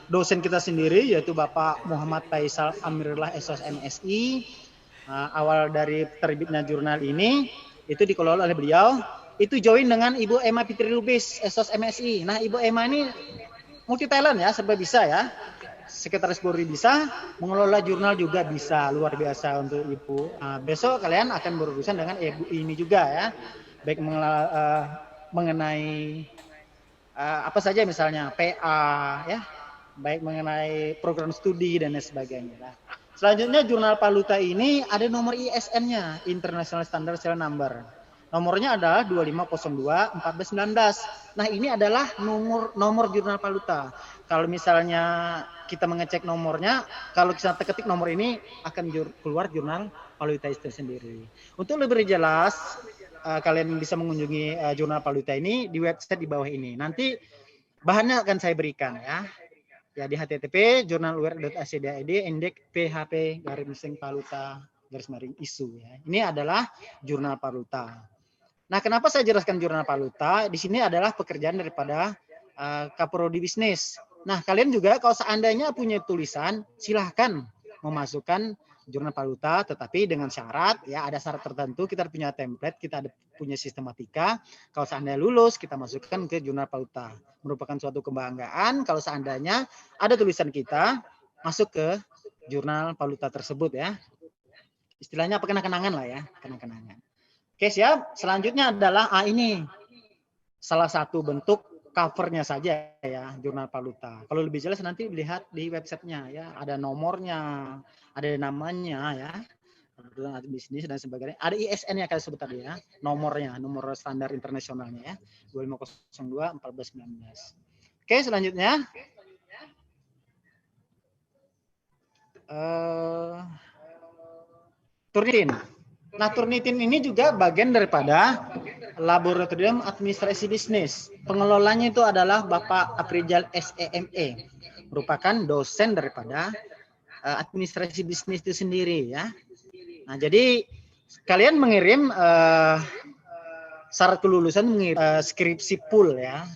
dosen kita sendiri yaitu Bapak Muhammad Faisal Amirullah SOS MSI. Awal dari terbitnya jurnal ini itu dikelola oleh beliau, itu join dengan Ibu Emma Fitri Lubis SOS MSI. Nah, Ibu Emma ini multi talent ya, serba bisa ya. Sekretaris Polri bisa, mengelola jurnal juga bisa, luar biasa untuk Ibu. Besok kalian akan berurusan dengan Ibu ini juga ya, baik mengenai apa saja misalnya PA ya, baik mengenai program studi dan lain sebagainya. Nah, selanjutnya Jurnal Paluta ini ada nomor ISN-nya, International Standard Serial Number. Nomornya adalah 2502-1419. Nah, ini adalah nomor Jurnal Paluta. Kalau misalnya kita mengecek nomornya, kalau kita ketik nomor ini akan keluar Jurnal Paluta itu sendiri. Untuk lebih jelas, kalian bisa mengunjungi Jurnal Paluta ini di website di bawah ini. Nanti bahannya akan saya berikan ya. Ya, di http://jurnalur.ac.id indeks php_paluta_isu ya. Ini adalah Jurnal Paluta. Nah, kenapa saya jelaskan Jurnal Paluta? Di sini adalah pekerjaan daripada Kaprodi Bisnis. Nah, kalian juga kalau seandainya punya tulisan, silahkan memasukkan Jurnal Paluta, tetapi dengan syarat, ya ada syarat tertentu, kita punya template, kita ada punya sistematika. Kalau seandainya lulus, kita masukkan ke Jurnal Paluta. Merupakan suatu kebanggaan kalau seandainya ada tulisan kita masuk ke Jurnal Paluta tersebut ya. Istilahnya apa, kenang-kenangan lah ya, kenang-kenangan. Oke, siap. Selanjutnya adalah ini salah satu bentuk covernya saja ya, Jurnal Paluta. Kalau lebih jelas nanti lihat di websitenya ya, ada nomornya, ada namanya ya, bisnis dan sebagainya. Ada ISN yang kalian sebut tadi ya, nomornya, nomor standar internasionalnya ya, 2502-1419. Oke, selanjutnya Turnitin. Nah, Turnitin ini juga bagian daripada Laboratorium Administrasi Bisnis. Pengelolanya itu adalah Bapak Aprijal SEME, merupakan dosen daripada administrasi bisnis itu sendiri ya. Nah, jadi kalian mengirim syarat kelulusan skripsi full ya,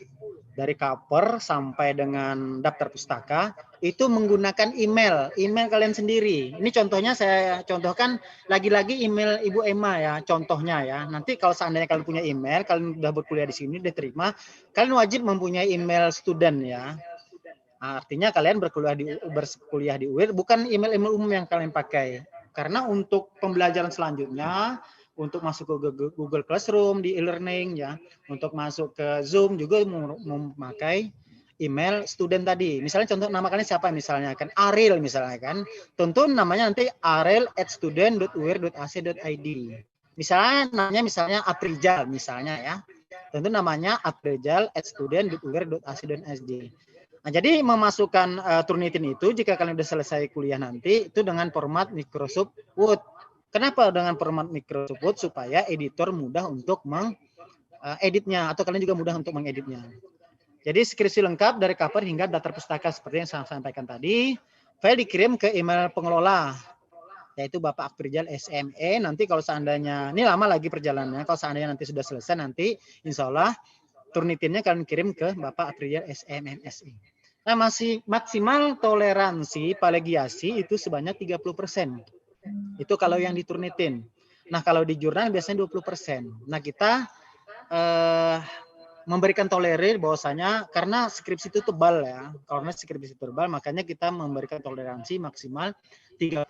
dari cover sampai dengan daftar pustaka itu menggunakan email kalian sendiri. Ini contohnya saya contohkan lagi-lagi email Ibu Emma ya, contohnya ya. Nanti kalau seandainya kalian punya email, kalian sudah berkuliah di sini, diterima, kalian wajib mempunyai email student ya. Nah, artinya kalian berkuliah di UIR, bukan email umum yang kalian pakai. Karena untuk pembelajaran selanjutnya, untuk masuk ke Google Classroom di e-learning ya, untuk masuk ke Zoom juga memakai email student tadi. Misalnya contoh nama kalian siapa misalnya kan, Ariel misalnya kan, tentu namanya nanti ariel@student.uir.ac.id. Misalnya namanya misalnya Aprijal misalnya ya, tentu namanya aprijal@student.uir.ac.id. Nah, jadi memasukkan Turnitin itu jika kalian sudah selesai kuliah nanti itu dengan format Microsoft Word. Kenapa dengan format Microsoft Word? Supaya editor mudah untuk editnya, atau kalian juga mudah untuk mengeditnya. Jadi skripsi lengkap dari cover hingga daftar pustaka seperti yang saya sampaikan tadi. File dikirim ke email pengelola, yaitu Bapak Afrizal SME. Nanti kalau seandainya, ini lama lagi perjalanannya, kalau seandainya nanti sudah selesai, nanti insya Allah Turnitinnya kalian kirim ke Bapak Afrizal SMMSI. Nah, masih maksimal toleransi plagiasi itu sebanyak 30%. Itu kalau yang di Turnitin. Nah, kalau di jurnal biasanya 20%. Nah, kita memberikan tolerir bahwasanya karena skripsi itu tebal ya. Karena skripsi tebal, makanya kita memberikan toleransi maksimal 30%.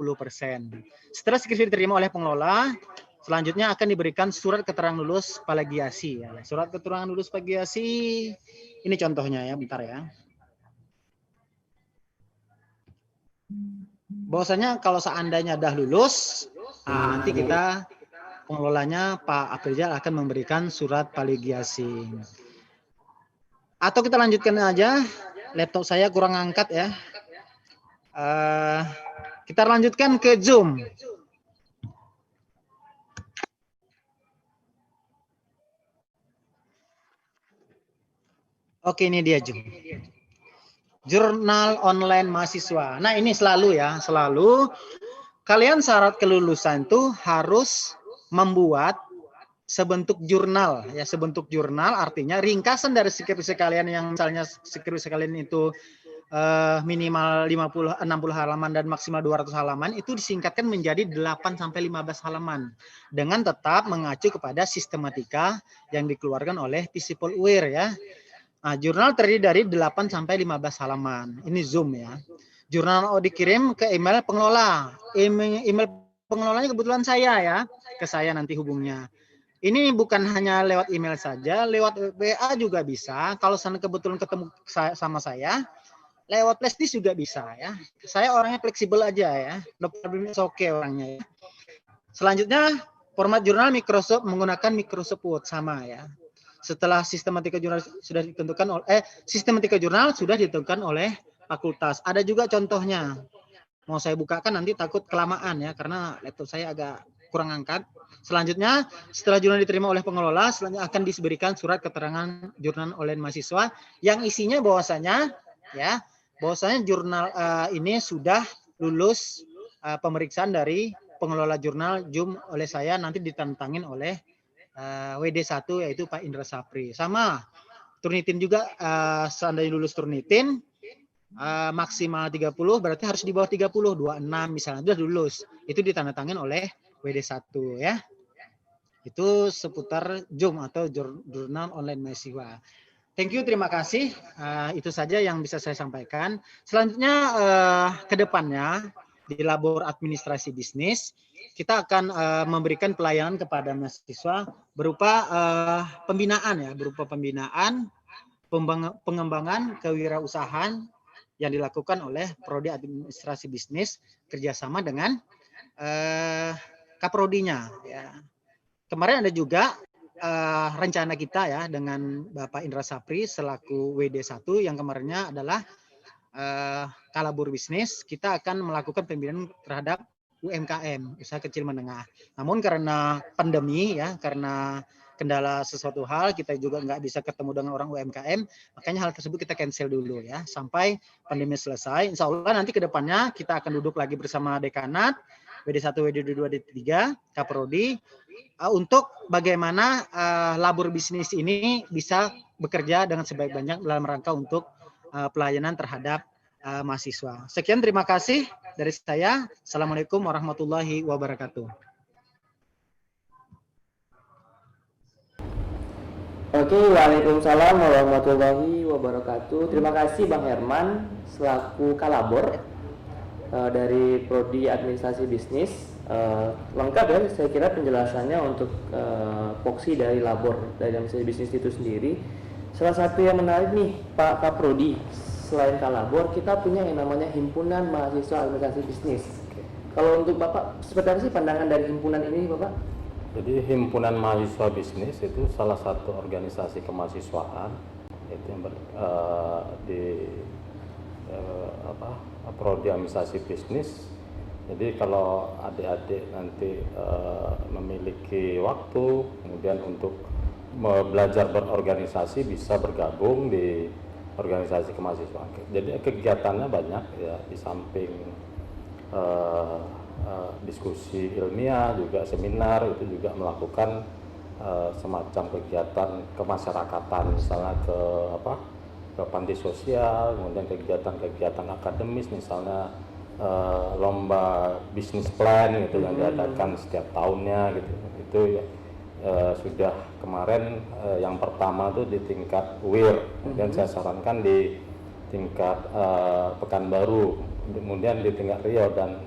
Setelah skripsi diterima oleh pengelola, selanjutnya akan diberikan surat keterangan lulus plagiasi ya. Surat keterangan lulus plagiasi ini contohnya ya, bentar ya. Bahwasanya kalau seandainya dah lulus, nanti kita pengelolanya Pak Afrizal akan memberikan surat plagiasi. Atau kita lanjutkan aja, laptop saya kurang angkat ya. Kita lanjutkan ke Zoom. Oke, ini dia Zoom. Jurnal online mahasiswa. Nah, ini selalu ya, selalu kalian syarat kelulusan itu harus membuat sebentuk jurnal ya, sebentuk jurnal artinya ringkasan dari skripsi kalian yang misalnya skripsi kalian itu minimal 60 halaman dan maksimal 200 halaman itu disingkatkan menjadi 8 sampai 15 halaman dengan tetap mengacu kepada sistematika yang dikeluarkan oleh Visipol UIR ya. Nah, jurnal terdiri dari 8 sampai 15 halaman. Ini Zoom ya. Jurnal dikirim ke email pengelola. Email pengelolanya kebetulan saya ya. Ke saya nanti hubungnya. Ini bukan hanya lewat email saja, lewat WA juga bisa. Kalau sana kebetulan ketemu sama saya, lewat flashdisk juga bisa ya. Saya orangnya fleksibel aja ya. No problem, oke orangnya ya. Selanjutnya, format jurnal Microsoft menggunakan Microsoft Word sama ya. Setelah sistematika jurnal sudah ditentukan oleh fakultas. Ada juga contohnya. Mau saya bukakan nanti takut kelamaan ya karena laptop saya agak kurang angkat. Selanjutnya, setelah jurnal diterima oleh pengelola, selanjutnya akan diberikan surat keterangan jurnal oleh mahasiswa yang isinya bahwasanya jurnal ini sudah lulus pemeriksaan dari pengelola jurnal Zoom oleh saya, nanti ditantangin oleh WD1 yaitu Pak Indra Sapri. Sama Turnitin juga seandainya lulus Turnitin maksimal 30 berarti harus di bawah 30, 26 misalnya sudah lulus. Itu ditandatangani oleh WD1 ya. Itu seputar Zoom atau jurnal online mahasiswa. Thank you, terima kasih. Itu saja yang bisa saya sampaikan. Selanjutnya ke depannya di labor administrasi bisnis kita akan memberikan pelayanan kepada mahasiswa berupa pembinaan ya, pengembangan kewirausahaan yang dilakukan oleh Prodi Administrasi Bisnis kerjasama dengan Kaprodinya. Ya. Kemarin ada juga rencana kita ya dengan Bapak Indra Sapri selaku WD1 yang kemarinnya adalah Kalabur Bisnis. Kita akan melakukan pembinaan terhadap UMKM, usaha kecil menengah. Namun karena pandemi ya, karena kendala sesuatu hal, kita juga nggak bisa ketemu dengan orang UMKM, makanya hal tersebut kita cancel dulu ya, sampai pandemi selesai. Insya Allah nanti ke depannya kita akan duduk lagi bersama dekanat, WD1, WD2, WD3, Kaprodi, untuk bagaimana labor bisnis ini bisa bekerja dengan sebaik-baiknya dalam rangka untuk pelayanan terhadap mahasiswa. Sekian, terima kasih dari saya. Assalamualaikum warahmatullahi wabarakatuh. Oke, waalaikumsalam warahmatullahi wabarakatuh. Terima kasih Bang Herman selaku Kalabor dari Prodi Administrasi Bisnis. Lengkap ya, saya kira penjelasannya untuk voksi dari labor dari Administrasi Bisnis itu sendiri. Salah satu yang menarik nih Pak Kaprodi, selain Kalabor kita punya yang namanya Himpunan Mahasiswa Administrasi Bisnis. Kalau untuk Bapak, seperti apa sih pandangan dari himpunan ini Bapak? Jadi Himpunan Mahasiswa Bisnis itu salah satu organisasi kemahasiswaan itu yang Prodi Administrasi Bisnis. Jadi kalau adik-adik nanti memiliki waktu kemudian untuk belajar berorganisasi bisa bergabung di organisasi kemahasiswaan. Jadi kegiatannya banyak ya, di samping diskusi ilmiah juga seminar, itu juga melakukan semacam kegiatan kemasyarakatan, misalnya ke panti sosial, kemudian kegiatan-kegiatan akademis, misalnya lomba bisnis plan gitu yang diadakan setiap tahunnya gitu. Itu sudah kemarin yang pertama tuh di tingkat WIR, kemudian saya sarankan di tingkat Pekanbaru, kemudian di tingkat Riau, dan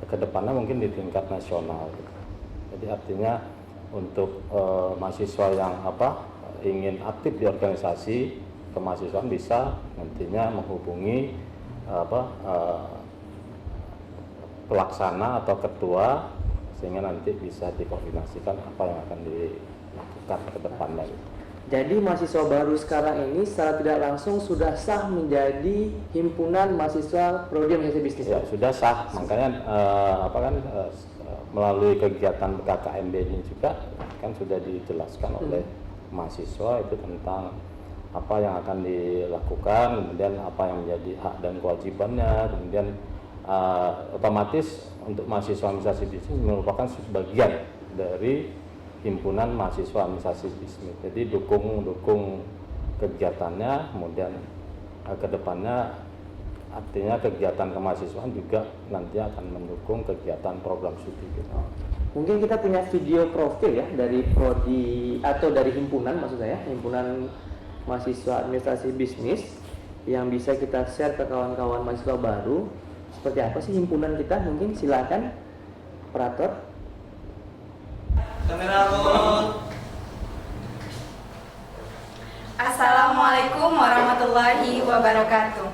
kedepannya mungkin di tingkat nasional gitu. Jadi artinya untuk mahasiswa yang ingin aktif di organisasi kemahasiswaan bisa nantinya menghubungi pelaksana atau ketua, sehingga nanti bisa dikoordinasikan apa yang akan dilakukan ke depannya gitu. Jadi mahasiswa baru sekarang ini secara tidak langsung sudah sah menjadi himpunan mahasiswa prodi organisasi bisnis. Ya, sudah sah. Makanya melalui kegiatan KKMB ini juga kan sudah dijelaskan oleh mahasiswa itu tentang apa yang akan dilakukan, kemudian apa yang menjadi hak dan kewajibannya, kemudian otomatis untuk mahasiswa administrasi bisnis merupakan sebagian dari himpunan mahasiswa administrasi bisnis. Jadi dukung kegiatannya, kemudian kedepannya artinya kegiatan kemahasiswaan juga nanti akan mendukung kegiatan program studi gitu. Mungkin kita punya video profil ya dari prodi atau dari himpunan, maksud saya himpunan mahasiswa administrasi bisnis, yang bisa kita share ke kawan-kawan mahasiswa baru. Seperti apa sih himpunan kita? Mungkin silakan operator. Kamera roll. Assalamualaikum warahmatullahi wabarakatuh.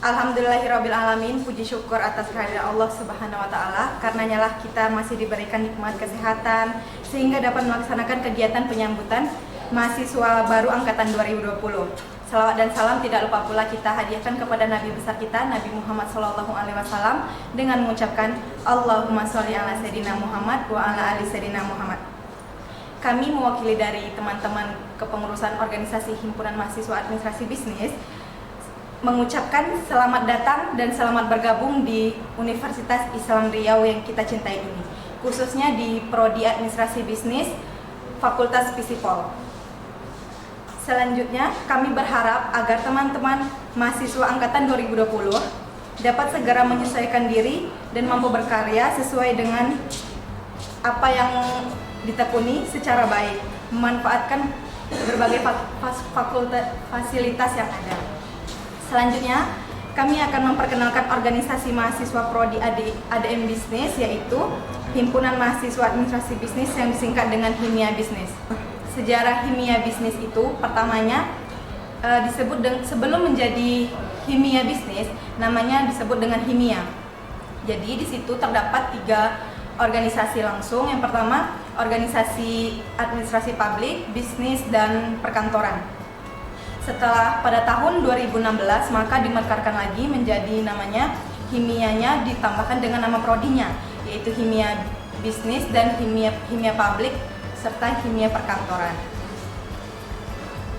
Alhamdulillahirabbil alamin, puji syukur atas kehadiran Allah Subhanahu wa taala. Karenanya lah kita masih diberikan nikmat kesehatan sehingga dapat melaksanakan kegiatan penyambutan mahasiswa baru angkatan 2020. Salawat dan salam tidak lupa pula kita hadiahkan kepada Nabi besar kita, Nabi Muhammad SAW, dengan mengucapkan Allahumma sholli ala sayyidina Muhammad wa ala ali sayyidina Muhammad. Kami mewakili dari teman-teman kepengurusan organisasi Himpunan Mahasiswa Administrasi Bisnis mengucapkan selamat datang dan selamat bergabung di Universitas Islam Riau yang kita cintai ini, khususnya di Prodi Administrasi Bisnis Fakultas Fisipol. Selanjutnya, kami berharap agar teman-teman mahasiswa angkatan 2020 dapat segera menyesuaikan diri dan mampu berkarya sesuai dengan apa yang ditekuni secara baik, memanfaatkan berbagai fasilitas yang ada. Selanjutnya, kami akan memperkenalkan organisasi mahasiswa Prodi ADM Bisnis, yaitu Himpunan Mahasiswa Administrasi Bisnis yang disingkat dengan Himia Bisnis. Sejarah Himia Bisnis itu pertamanya sebelum menjadi Himia Bisnis, namanya disebut dengan Himia. Jadi di situ terdapat 3 organisasi langsung. Yang pertama, organisasi administrasi publik, bisnis, dan perkantoran. Setelah pada tahun 2016 maka dimekarkan lagi menjadi namanya Himianya, ditambahkan dengan nama prodinya, yaitu Himia Bisnis dan Himia Publik serta Himia Perkantoran.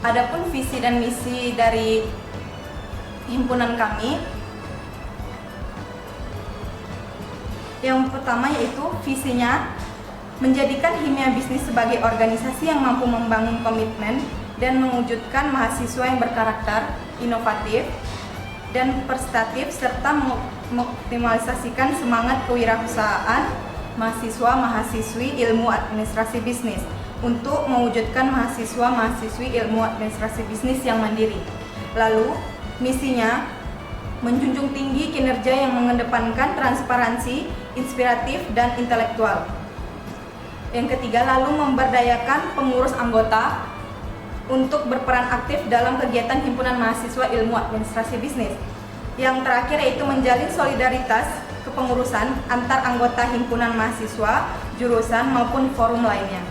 Adapun visi dan misi dari himpunan kami, yang pertama yaitu visinya menjadikan Himia Bisnis sebagai organisasi yang mampu membangun komitmen dan mewujudkan mahasiswa yang berkarakter, inovatif, dan prestatif, serta mengoptimalisasikan semangat kewirausahaan mahasiswa-mahasiswi ilmu administrasi bisnis untuk mewujudkan mahasiswa-mahasiswi ilmu administrasi bisnis yang mandiri. Lalu, misinya menjunjung tinggi kinerja yang mengedepankan transparansi, inspiratif, dan intelektual. Yang ketiga, lalu memberdayakan pengurus anggota untuk berperan aktif dalam kegiatan himpunan mahasiswa ilmu administrasi bisnis. Yang terakhir yaitu menjalin solidaritas kepengurusan antar anggota himpunan mahasiswa, jurusan maupun forum lainnya.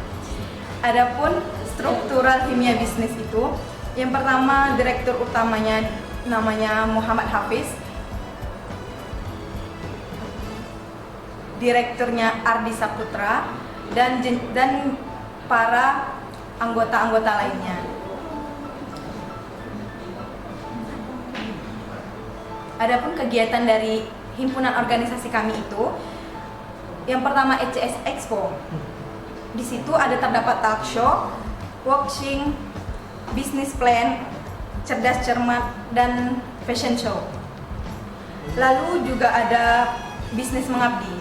Adapun struktural Himia Bisnis itu, yang pertama direktur utamanya namanya Muhammad Hafiz, direkturnya Ardi Saputra, dan para anggota-anggota lainnya. Adapun kegiatan dari himpunan organisasi kami itu, yang pertama ECS Expo. Di situ ada terdapat talk show, workshop, business plan, cerdas cermat, dan fashion show. Lalu juga ada bisnis mengabdi.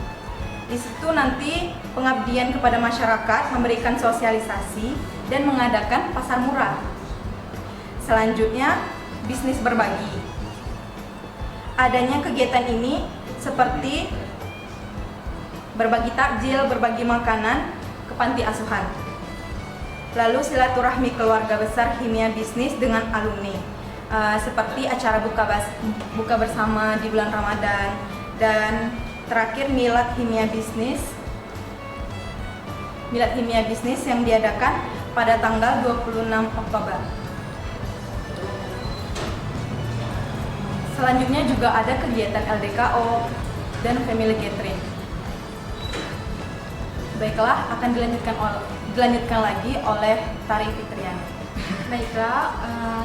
Di situ nanti pengabdian kepada masyarakat, memberikan sosialisasi dan mengadakan pasar murah. Selanjutnya, bisnis berbagi. Adanya kegiatan ini seperti berbagi takjil, berbagi makanan ke panti asuhan. Lalu silaturahmi keluarga besar Himia Bisnis dengan alumni, seperti acara buka bersama di bulan Ramadan, dan terakhir Milad Himia Bisnis yang diadakan pada tanggal 26 Oktober. Selanjutnya juga ada kegiatan LDKO dan Family Gathering. Baiklah, akan dilanjutkan lagi oleh Tari Fitriani. Baiklah,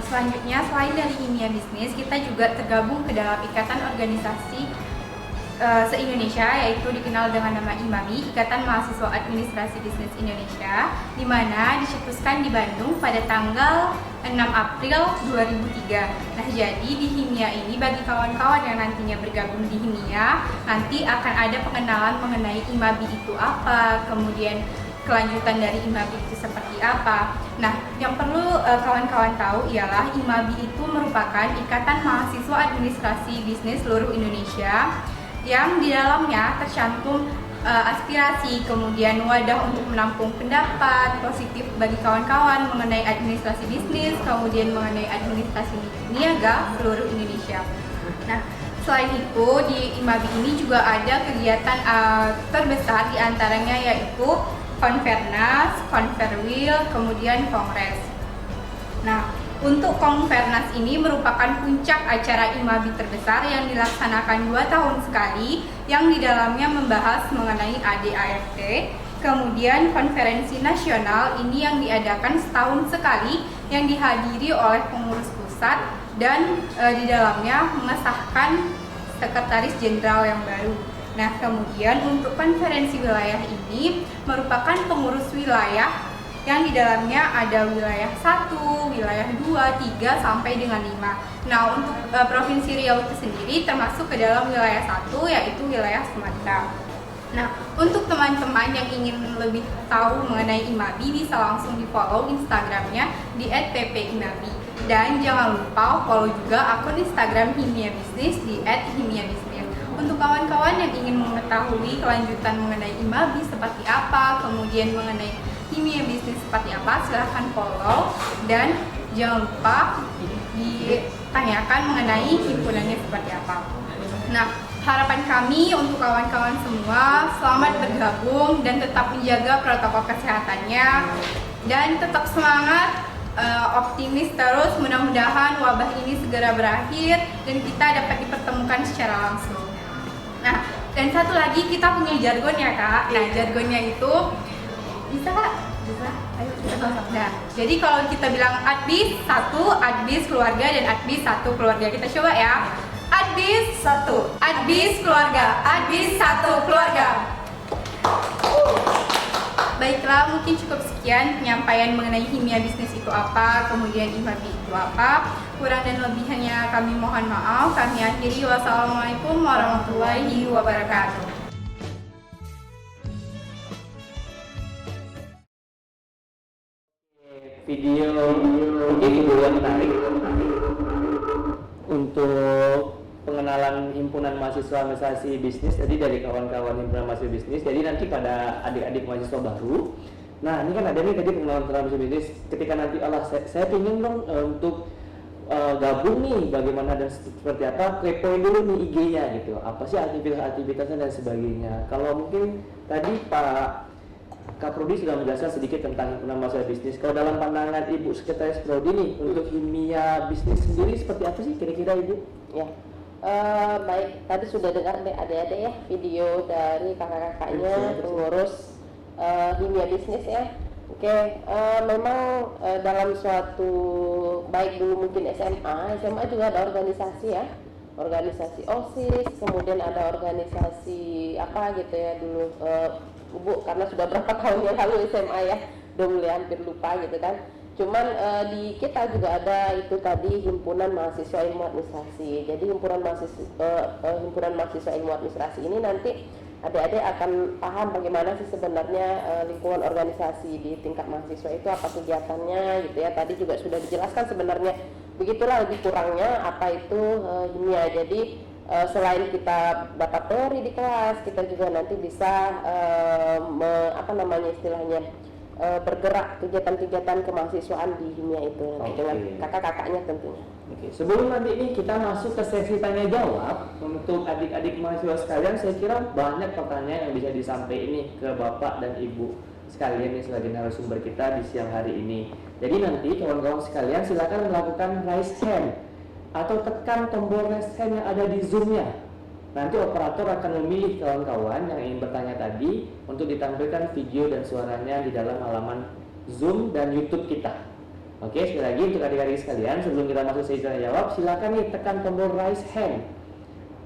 selanjutnya selain dari Himia Bisnis, kita juga tergabung ke dalam ikatan organisasi se-Indonesia, yaitu dikenal dengan nama IMABI, Ikatan Mahasiswa Administrasi Bisnis Indonesia, di mana dicetuskan di Bandung pada tanggal 6 April 2003. Nah, jadi di Himia ini bagi kawan-kawan yang nantinya bergabung di Himia, nanti akan ada pengenalan mengenai IMABI itu apa, kemudian kelanjutan dari IMABI itu seperti apa. Nah, yang perlu kawan-kawan tahu ialah IMABI itu merupakan Ikatan Mahasiswa Administrasi Bisnis seluruh Indonesia yang di dalamnya tercantum aspirasi, kemudian wadah untuk menampung pendapat positif bagi kawan-kawan mengenai administrasi bisnis, kemudian mengenai administrasi niaga seluruh Indonesia. Nah, selain itu di IMABI ini juga ada kegiatan terbesar diantaranya yaitu Konfernas, Konferwil, kemudian Kongres. Nah, untuk Konfernas ini merupakan puncak acara IMABI terbesar yang dilaksanakan 2 tahun sekali, yang di dalamnya membahas mengenai ADART. Kemudian konferensi nasional ini yang diadakan setahun sekali, yang dihadiri oleh pengurus pusat dan di dalamnya mengesahkan sekretaris jenderal yang baru. Nah, kemudian untuk konferensi wilayah ini merupakan pengurus wilayah yang di dalamnya ada wilayah 1, wilayah 2, 3, sampai dengan 5. Nah, untuk Provinsi Riau itu sendiri termasuk ke dalam wilayah 1, yaitu wilayah Sumatera. Nah, untuk teman-teman yang ingin lebih tahu mengenai IMABI bisa langsung di follow Instagramnya di @ppimabi. Dan jangan lupa follow juga akun Instagram Himia Bisnis di @himiabisnis. Untuk kawan-kawan yang ingin mengetahui kelanjutan mengenai IMABI seperti apa, kemudian mengenai Himia Bisnis seperti apa, silahkan follow dan jangan lupa ditanyakan mengenai himpunannya seperti apa. Nah, harapan kami untuk kawan-kawan semua selamat bergabung dan tetap menjaga protokol kesehatannya dan tetap semangat, optimis terus, mudah-mudahan wabah ini segera berakhir dan kita dapat dipertemukan secara langsung. Nah, dan satu lagi kita punya jargon ya Kak. Nah, jargonnya itu bisa Kak? Bisa? Ayo kita sama. Nah, jadi kalau kita bilang adbis 1, adbis keluarga, dan adbis 1 keluarga. Kita coba ya. Adbis 1, adbis keluarga, adbis 1 keluarga. Baiklah, mungkin cukup sekian penyampaian mengenai Himia Bisnis itu apa, kemudian IMABI itu apa. Kurang dan lebihnya kami mohon maaf. Kami akhiri. Wassalamualaikum warahmatullahi wabarakatuh. Video yang menarik untuk pengenalan himpunan mahasiswa administrasi bisnis. Jadi dari kawan-kawan himpunan mahasiswa bisnis. Jadi nanti pada adik-adik mahasiswa baru. Nah, ini kan ada nih tadi pengenalan mahasiswa bisnis. Ketika nanti saya ingin dong untuk gabung nih, bagaimana dan seperti apa, kepoin dulu nih IG-nya gitu. Apa sih aktivitas-aktivitasnya dan sebagainya. Kalau mungkin tadi Pak Kak Prodi sudah menjelaskan sedikit tentang himpunan mahasiswa bisnis. Kalau dalam pandangan Ibu Sekretaris Prodi nih, untuk Himia Bisnis sendiri seperti apa sih kira-kira Ibu? Ya, baik. Tadi sudah dengar adik-adik ya video dari kakak-kakaknya pengurus Himia Bisnis ya. Oke, memang dalam suatu baik dulu mungkin SMA juga ada organisasi ya, organisasi OSIS, kemudian ada organisasi apa gitu ya dulu, Bu, karena sudah berapa tahun yang lalu SMA ya, udah mulai hampir lupa gitu kan. Cuman di kita juga ada itu tadi himpunan mahasiswa ilmu administrasi. Jadi himpunan mahasiswa ilmu administrasi ini nanti adik-adik akan paham bagaimana sih sebenarnya lingkungan organisasi di tingkat mahasiswa itu apa kegiatannya gitu ya. Tadi juga sudah dijelaskan sebenarnya, begitulah lebih kurangnya apa itu himia. Jadi selain kita dapat teori di kelas, kita juga nanti bisa bergerak kegiatan-kegiatan kemahasiswaan di himia itu nanti dengan kakak-kakaknya tentunya. Oke, sebelum nanti ini kita masuk ke sesi tanya jawab untuk adik-adik mahasiswa sekalian, saya kira banyak pertanyaan yang bisa disampaikan ini ke Bapak dan Ibu sekalian nih sebagai narasumber kita di siang hari ini. Jadi nanti kawan-kawan sekalian silakan melakukan raise hand atau tekan tombol raise hand yang ada di Zoom-nya. Nanti operator akan memilih kawan-kawan yang ingin bertanya tadi untuk ditampilkan video dan suaranya di dalam halaman Zoom dan YouTube kita. Oke, sekali lagi untuk adik-adik sekalian, sebelum kita masuk sesi tanya jawab, silakan nih tekan tombol raise hand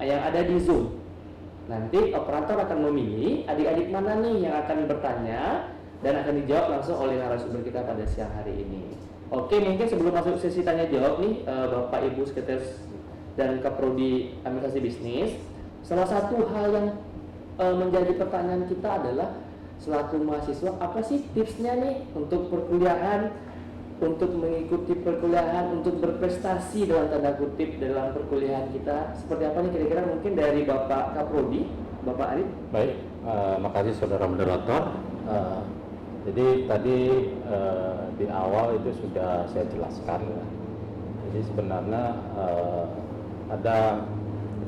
yang ada di Zoom. Nanti operator akan memilih adik-adik mana nih yang akan bertanya dan akan dijawab langsung oleh narasumber kita pada siang hari ini. Oke, mungkin sebelum masuk sesi tanya jawab nih, Bapak Ibu Sekretaris dan Kaprodi Administrasi Bisnis, salah satu hal yang menjadi pertanyaan kita adalah selaku mahasiswa, apa sih tipsnya nih untuk perkuliahan, untuk mengikuti perkuliahan, untuk berprestasi dalam tanda kutip dalam perkuliahan kita? Seperti apa nih kira-kira, mungkin dari Bapak Kaprodi, Bapak Arif? Baik, makasih saudara moderator. Jadi tadi di awal itu sudah saya jelaskan ya. Jadi sebenarnya ada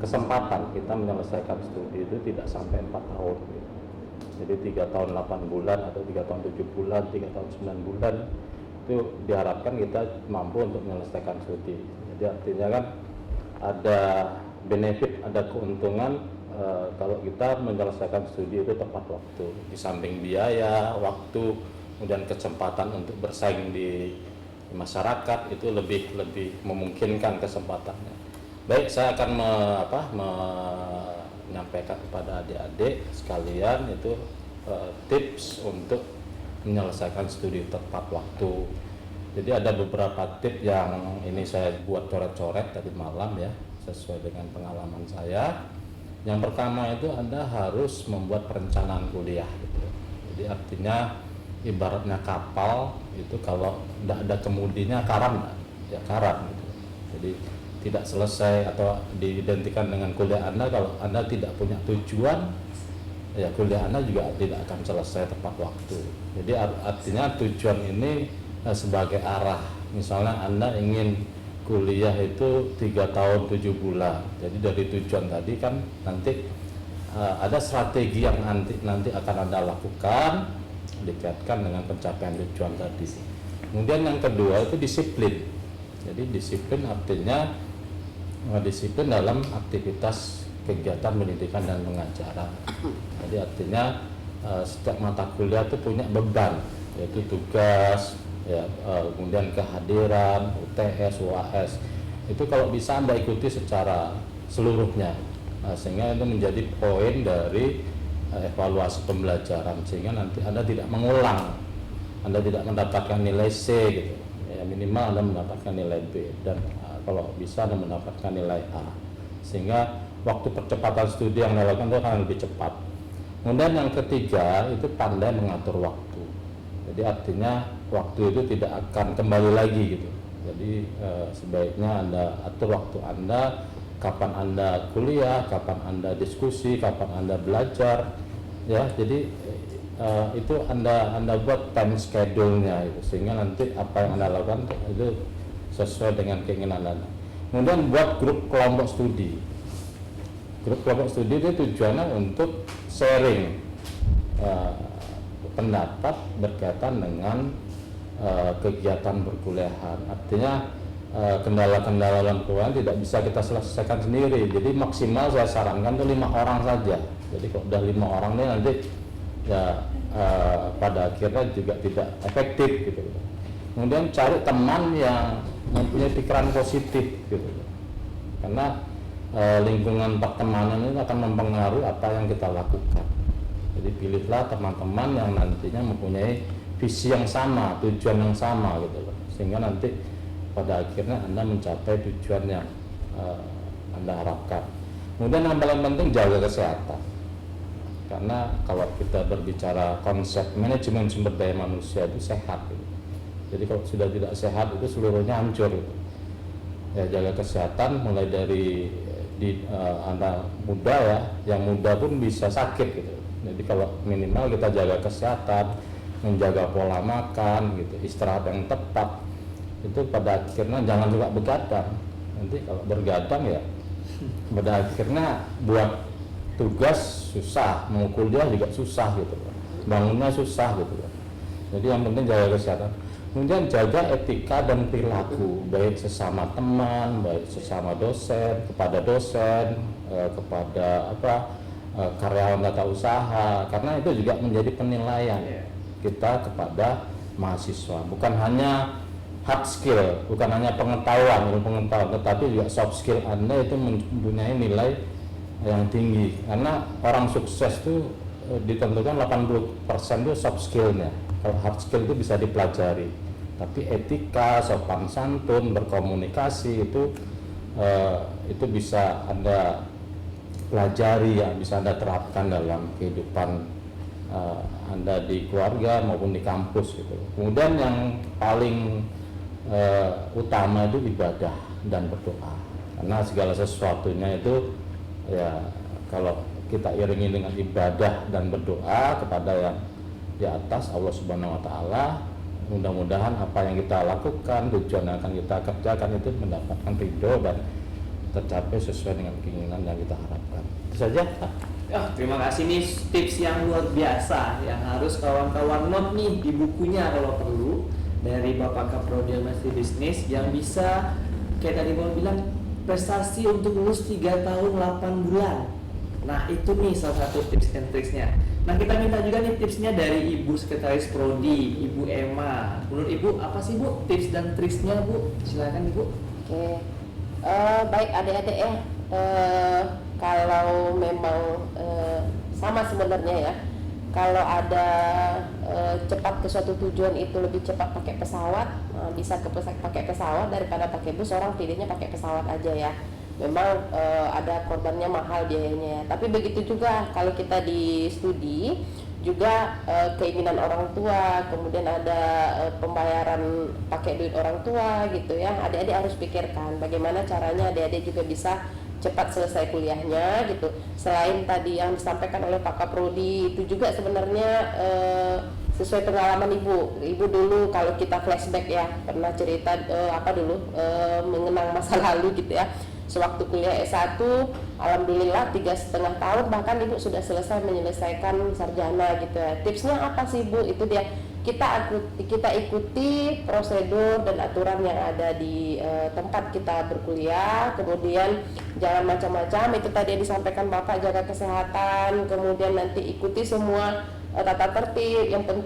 kesempatan kita menyelesaikan studi itu tidak sampai 4 tahun gitu. Jadi 3 tahun 8 bulan atau 3 tahun 7 bulan, 3 tahun 9 bulan itu diharapkan kita mampu untuk menyelesaikan studi. Jadi artinya kan ada benefit, ada keuntungan kalau kita menyelesaikan studi itu tepat waktu. Di samping biaya, waktu, kemudian kesempatan untuk bersaing di masyarakat itu lebih memungkinkan kesempatannya. Baik, saya akan menyampaikan kepada adik-adik sekalian itu tips untuk menyelesaikan studi tepat waktu. Jadi ada beberapa tips yang ini saya buat coret-coret tadi malam ya, sesuai dengan pengalaman saya. Yang pertama itu Anda harus membuat perencanaan kuliah gitu. Jadi artinya ibaratnya kapal itu kalau tidak ada kemudinya karam ya karam gitu. Jadi tidak selesai atau diidentikan dengan kuliah Anda kalau Anda tidak punya tujuan, ya kuliah Anda juga tidak akan selesai tepat waktu. Jadi artinya tujuan ini sebagai arah. Misalnya Anda ingin kuliah itu 3 tahun 7 bulan. Jadi dari tujuan tadi kan nanti ada strategi yang nanti akan Anda lakukan dikaitkan dengan pencapaian tujuan tadi. Kemudian yang kedua itu disiplin. Jadi disiplin artinya disiplin dalam aktivitas kegiatan pendidikan dan pengajaran. Jadi artinya setiap mata kuliah itu punya beban, yaitu tugas, ya, kemudian kehadiran, UTS, UAS. Itu kalau bisa Anda ikuti secara seluruhnya, sehingga itu menjadi poin dari evaluasi pembelajaran, sehingga nanti Anda tidak mengulang, Anda tidak mendapatkan nilai C gitu. Ya, minimal Anda mendapatkan nilai B dan kalau bisa Anda mendapatkan nilai A, sehingga waktu percepatan studi yang dilakukan itu akan lebih cepat. Kemudian yang ketiga itu pandai mengatur waktu. Jadi artinya waktu itu tidak akan kembali lagi gitu. Jadi sebaiknya Anda atur waktu Anda, kapan Anda kuliah, kapan Anda diskusi, kapan Anda belajar, ya. Jadi itu Anda buat time schedule-nya itu, sehingga nanti apa yang Anda lakukan itu sesuai dengan keinginan Anda. Kemudian buat grup kelompok studi. Grup kelompok studi itu tujuannya untuk sharing pendapat berkaitan dengan kegiatan perkuliahan. Artinya kendala-kendala dalam perkuliahan tidak bisa kita selesaikan sendiri. Jadi maksimal saya sarankan itu 5 orang saja. Jadi kalau udah 5 orang ini nanti ya pada akhirnya juga tidak efektif gitu. Kemudian cari teman yang mempunyai pikiran positif gitu, karena lingkungan pertemanan ini akan mempengaruhi apa yang kita lakukan. Jadi pilihlah teman-teman yang nantinya mempunyai visi yang sama, tujuan yang sama gitu loh, sehingga nanti pada akhirnya Anda mencapai tujuan yang Anda harapkan. Kemudian yang paling penting jaga kesehatan, karena kalau kita berbicara konsep manajemen sumber daya manusia itu sehat gitu. Jadi kalau sudah tidak sehat itu seluruhnya hancur gitu. Ya, jaga kesehatan mulai dari Anda muda ya, yang muda pun bisa sakit gitu. Jadi kalau minimal kita jaga kesehatan, menjaga pola makan gitu, istirahat yang tepat, itu pada akhirnya jangan juga begadang. Nanti kalau bergadang ya pada akhirnya buat tugas susah, mau kuliah juga susah gitu, bangunnya susah gitu. Jadi yang penting jaga kesehatan. Kemudian jaga etika dan perilaku, baik sesama teman, baik sesama dosen, kepada karyawan tata usaha, karena itu juga menjadi penilaian kita kepada mahasiswa. Bukan hanya hard skill, bukan hanya pengetahuan, tetapi juga soft skill Anda itu mempunyai nilai yang tinggi. Karena orang sukses itu ditentukan 80% itu soft skillnya. Kalau hard skill itu bisa dipelajari, tapi etika, sopan santun, berkomunikasi itu bisa Anda pelajari, ya bisa Anda terapkan dalam kehidupan Anda di keluarga maupun di kampus gitu. Kemudian yang paling utama itu ibadah dan berdoa, karena segala sesuatunya itu ya kalau kita iringi dengan ibadah dan berdoa kepada yang di atas, Allah Subhanahu wa Ta'ala, mudah-mudahan apa yang kita lakukan, tujuan yang akan kita kerjakan itu mendapatkan ridho dan tercapai sesuai dengan keinginan yang kita harapkan. Itu saja. Terima kasih nih, tips yang luar biasa yang harus kawan-kawan note nih di bukunya kalau perlu, dari Bapak Kaprodi Administrasi Bisnis, yang bisa kayak tadi Bapak bilang prestasi untuk lulus 3 tahun 8 bulan. Nah itu nih salah satu tips and tricksnya. Nah kita minta juga nih tipsnya dari Ibu Sekretaris Prodi, Ibu Emma. Menurut Ibu apa sih Bu tips dan triksnya Bu? Silakan Ibu. Oke, baik adik-adik ya. Kalau memang sama sebenarnya ya. Kalau ada cepat ke suatu tujuan itu lebih cepat pakai pesawat, bisa pakai pesawat daripada pakai bus. Orang pilihnya pakai pesawat aja ya. Memang ada korbannya mahal biayanya, tapi begitu juga kalau kita di studi juga keinginan orang tua, kemudian ada pembayaran pakai duit orang tua gitu ya. Adik-adik harus pikirkan bagaimana caranya adik-adik juga bisa cepat selesai kuliahnya gitu. Selain tadi yang disampaikan oleh Pak Kaprodi, itu juga sebenarnya sesuai pengalaman ibu dulu. Kalau kita flashback ya, pernah cerita mengenang masa lalu gitu ya. Sewaktu kuliah S1, alhamdulillah 3,5 tahun bahkan ibu sudah selesai menyelesaikan sarjana gitu ya. Tipsnya apa sih Bu? Itu dia, kita ikuti prosedur dan aturan yang ada di tempat kita berkuliah. Kemudian jangan macam-macam, itu tadi yang disampaikan Bapak, jaga kesehatan. Kemudian nanti ikuti semua tata tertib. Yang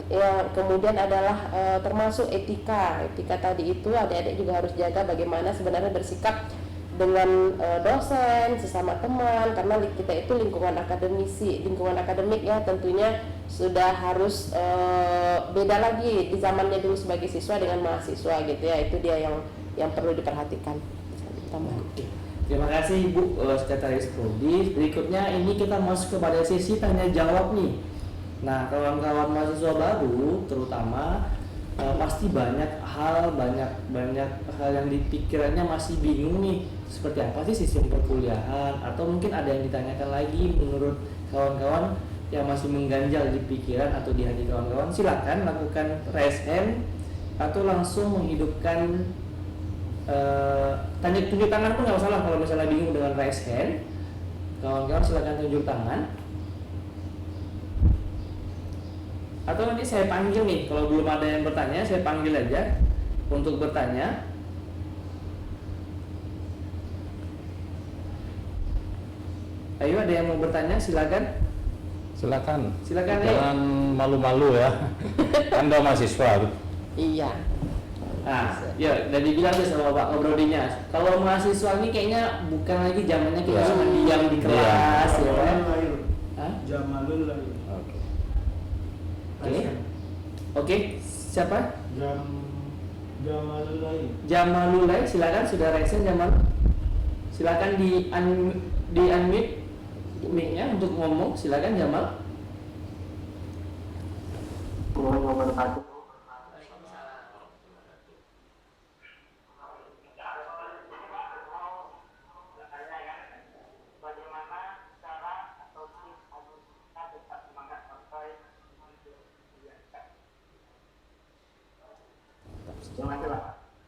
kemudian adalah termasuk etika tadi itu adik-adik juga harus jaga bagaimana sebenarnya bersikap dengan dosen, sesama teman, karena kita itu lingkungan akademik ya, tentunya sudah harus beda lagi di zamannya dulu sebagai siswa dengan mahasiswa gitu ya. Itu dia yang perlu diperhatikan. Terima kasih Ibu Sekretaris Prodi. Berikutnya ini kita masuk kepada sesi tanya jawab nih. Nah, kawan-kawan mahasiswa baru terutama pasti banyak hal yang dipikirannya masih bingung nih, seperti apa sih sistem perkuliahan, atau mungkin ada yang ditanyakan lagi menurut kawan-kawan yang masih mengganjal di pikiran atau di hati kawan-kawan. Silakan lakukan raise hand atau langsung menghidupkan tunjuk tangan pun nggak masalah. Kalau misalnya bingung dengan raise hand, kawan-kawan silakan tunjuk tangan. Atau nanti saya panggil nih, kalau belum ada yang bertanya, saya panggil aja untuk bertanya. Ayo, ada yang mau bertanya, silakan. Silakan. Silakan, Jangan malu-malu ya. Anda mahasiswa. Iya. Nah, ya dan dibilang tuh sama Pak Ngobrodinya, kalau mahasiswa ini kayaknya bukan lagi zamannya kita Ya. cuma diam di kelas, ya kan? Hah? Jamalul lahir. Oke. Oke. Oke, siapa? Jamalul lahir. Jamalulai, silakan sudah resen Jamal. Silakan di unmute mic-nya untuk ngomong, silakan Jamal.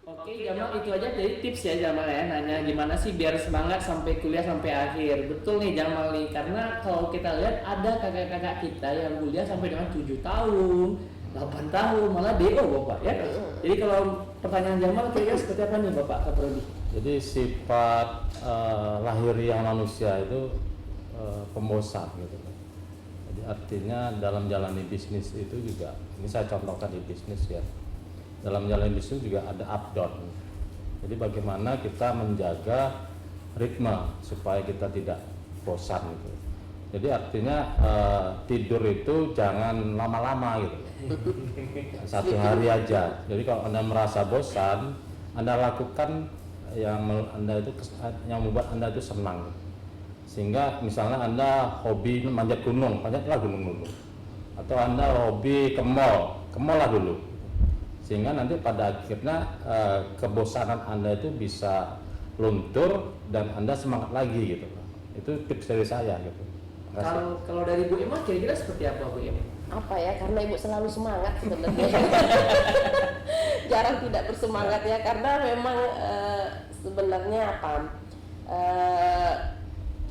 Oke Jamal, itu aja dari tips ya Jamal ya, nanya gimana sih biar semangat sampai kuliah sampai akhir. Betul nih Jamal nih, karena kalau kita lihat ada kakak-kakak kita yang kuliah sampai dengan 7 tahun 8 tahun, malah DO Bapak ya. Jadi kalau pertanyaan Jamal kira-kira seperti apa nih Bapak Kaprodi? Jadi sifat lahiriah manusia itu pembosan gitu. Jadi artinya dalam jalani bisnis itu juga, ini saya contohkan di bisnis ya. Dalam jalan bisnis juga ada up down. Jadi bagaimana kita menjaga ritme supaya kita tidak bosan gitu. Jadi artinya tidur itu jangan lama-lama gitu. Satu hari aja. Jadi kalau Anda merasa bosan, Anda lakukan yang Anda itu yang membuat Anda itu senang. Sehingga misalnya Anda hobi manjat gunung, panjatlah gunung dulu. Atau Anda hobi ke mall lah dulu. Sehingga nanti pada akhirnya kebosanan Anda itu bisa luntur dan Anda semangat lagi gitu. Itu tips dari saya gitu. Kalau dari Bu Emma kira-kira seperti apa Bu Emma? Apa ya, karena ibu selalu semangat sebenarnya. Jarang tidak bersemangat ya, karena memang sebenarnya apa,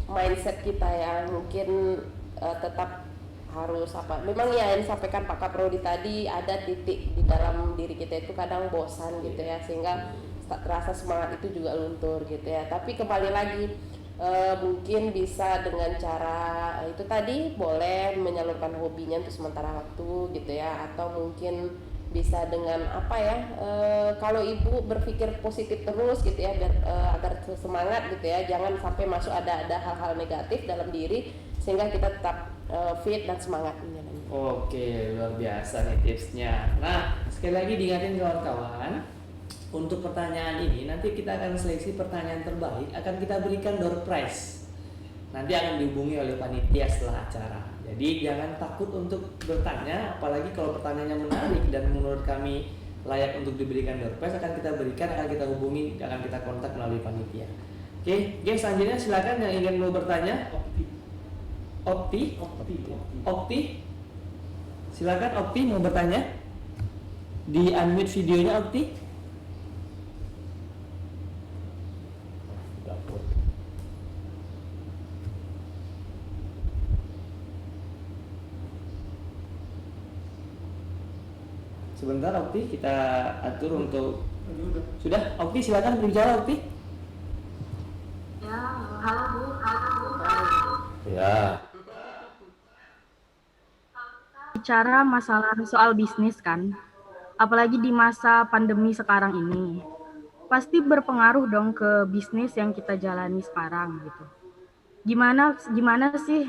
mindset kita ya mungkin tetap harus apa, memang ya yang disampaikan Pak Kaprodi tadi, ada titik di dalam diri kita itu kadang bosan gitu ya, sehingga rasa semangat itu juga luntur gitu ya. Tapi kembali lagi, mungkin bisa dengan cara itu tadi, boleh menyalurkan hobinya untuk sementara waktu gitu ya, atau mungkin bisa dengan apa ya, kalau ibu berpikir positif terus gitu ya, biar agar semangat gitu ya, jangan sampai masuk ada hal-hal negatif dalam diri sehingga kita tetap fit dan semangat menjalani. Oke, luar biasa nih tipsnya. Nah, sekali lagi diingatin kawan-kawan, untuk pertanyaan ini nanti kita akan seleksi pertanyaan terbaik, akan kita berikan door prize. Nanti akan dihubungi oleh panitia setelah acara. Jadi jangan takut untuk bertanya, apalagi kalau pertanyaannya menarik dan menurut kami layak untuk diberikan door prize, akan kita berikan, akan kita hubungi, akan kita kontak melalui panitia. Oke, selanjutnya silakan yang ingin mau bertanya. Okti, silakan Okti mau bertanya. Di unmute videonya Okti. Sebentar Okti, kita atur untuk. Sudah, Okti silakan berbicara Okti. Ya, halo Bu. Ya. Bicara masalah soal bisnis kan, apalagi di masa pandemi sekarang ini, pasti berpengaruh dong ke bisnis yang kita jalani sekarang gitu. Gimana sih,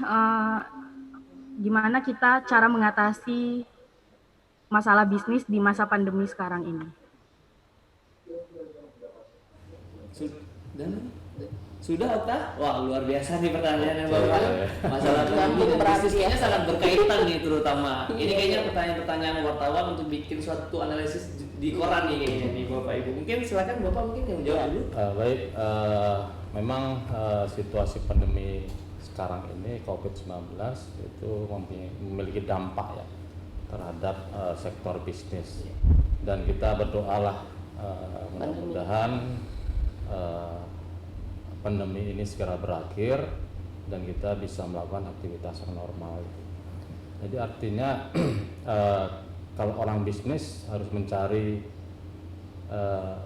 gimana kita cara mengatasi masalah bisnis di masa pandemi sekarang ini? Sudah Okta? Wah luar biasa nih pertanyaannya Bapak. Masalah Nyambung dan berat bisnisnya ya. sangat berkaitan nih terutama. Ini kayaknya pertanyaan-pertanyaan wartawan untuk bikin suatu analisis di koran nih kayaknya nih Bapak Ibu. Mungkin silakan Bapak mungkin yang jawab dulu. Baik, memang situasi pandemi sekarang ini COVID-19 itu memiliki dampak ya terhadap sektor bisnis, dan kita berdoalah mudah-mudahan pandemi ini segera berakhir dan kita bisa melakukan aktivitas yang normal. Jadi artinya kalau orang bisnis harus mencari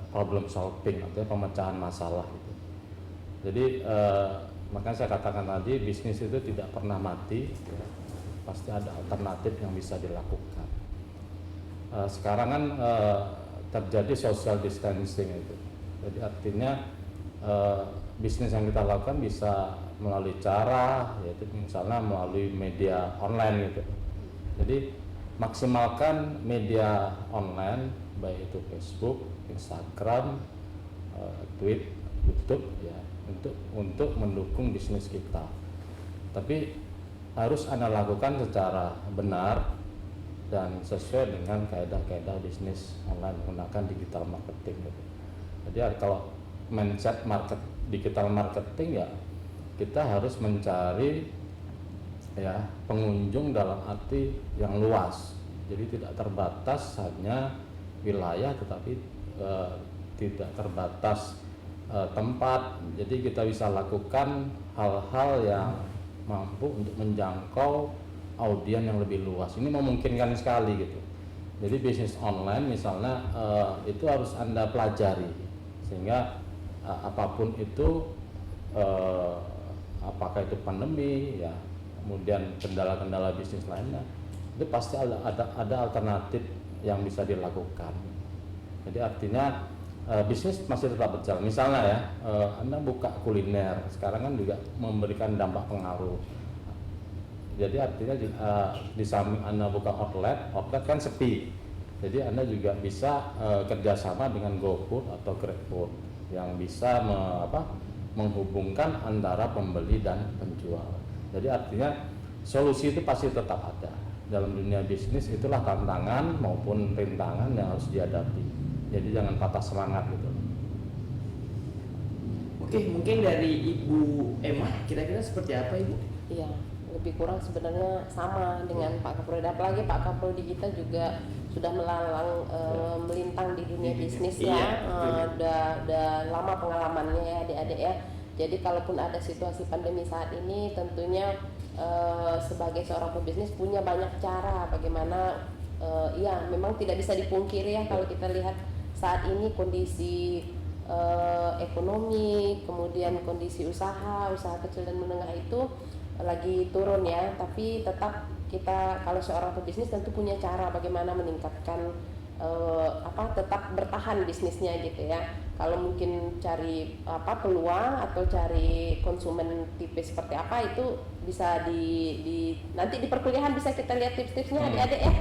problem solving atau pemecahan masalah gitu. Jadi makanya saya katakan tadi bisnis itu tidak pernah mati ya. pasti ada alternatif yang bisa dilakukan. Sekarang kan terjadi social distancing itu, jadi artinya bisnis yang kita lakukan bisa melalui cara, yaitu misalnya melalui media online gitu. Jadi maksimalkan media online, baik itu Facebook, Instagram, Twitter, YouTube ya, untuk mendukung bisnis kita. Tapi harus Anda lakukan secara benar dan sesuai dengan kaedah-kaedah bisnis online menggunakan digital marketing gitu. Jadi kalau mindset digital marketing ya, kita harus mencari ya pengunjung dalam arti yang luas. Jadi tidak terbatas hanya wilayah, tetapi tidak terbatas tempat. Jadi kita bisa lakukan hal-hal yang mampu untuk menjangkau audiens yang lebih luas. Ini memungkinkan sekali gitu. Jadi bisnis online misalnya itu harus Anda pelajari, sehingga apapun itu, apakah itu pandemi ya, kemudian kendala-kendala bisnis lainnya, itu pasti ada alternatif yang bisa dilakukan. Jadi artinya bisnis masih tetap berjalan. Misalnya ya, Anda buka kuliner, sekarang kan juga memberikan dampak pengaruh. Jadi artinya di samping Anda buka outlet kan sepi. Jadi Anda juga bisa kerjasama dengan GoFood atau GrabFood yang bisa menghubungkan antara pembeli dan penjual. Jadi artinya solusi itu pasti tetap ada. Dalam dunia bisnis itulah tantangan maupun rintangan yang harus dihadapi. Jadi jangan patah semangat gitu. Oke, mungkin dari Ibu Emma, kira-kira seperti apa Ibu? Iya, lebih kurang sebenarnya sama dengan Pak Kaprodi. Apalagi Pak Kaprodi kita juga sudah melintang di dunia bisnis ya. Udah lama pengalamannya ya adik-adik ya. Jadi kalaupun ada situasi pandemi saat ini, tentunya sebagai seorang pebisnis punya banyak cara bagaimana. Ya memang tidak bisa dipungkiri ya, kalau kita lihat saat ini kondisi ekonomi, kemudian kondisi usaha kecil dan menengah itu lagi turun ya. Tapi tetap kita kalau seorang pebisnis tentu punya cara bagaimana meningkatkan tetap bertahan bisnisnya gitu ya. Kalau mungkin cari peluang atau cari konsumen tipe seperti apa, itu bisa nanti di perkuliahan bisa kita lihat tips-tipsnya adik-adik ya.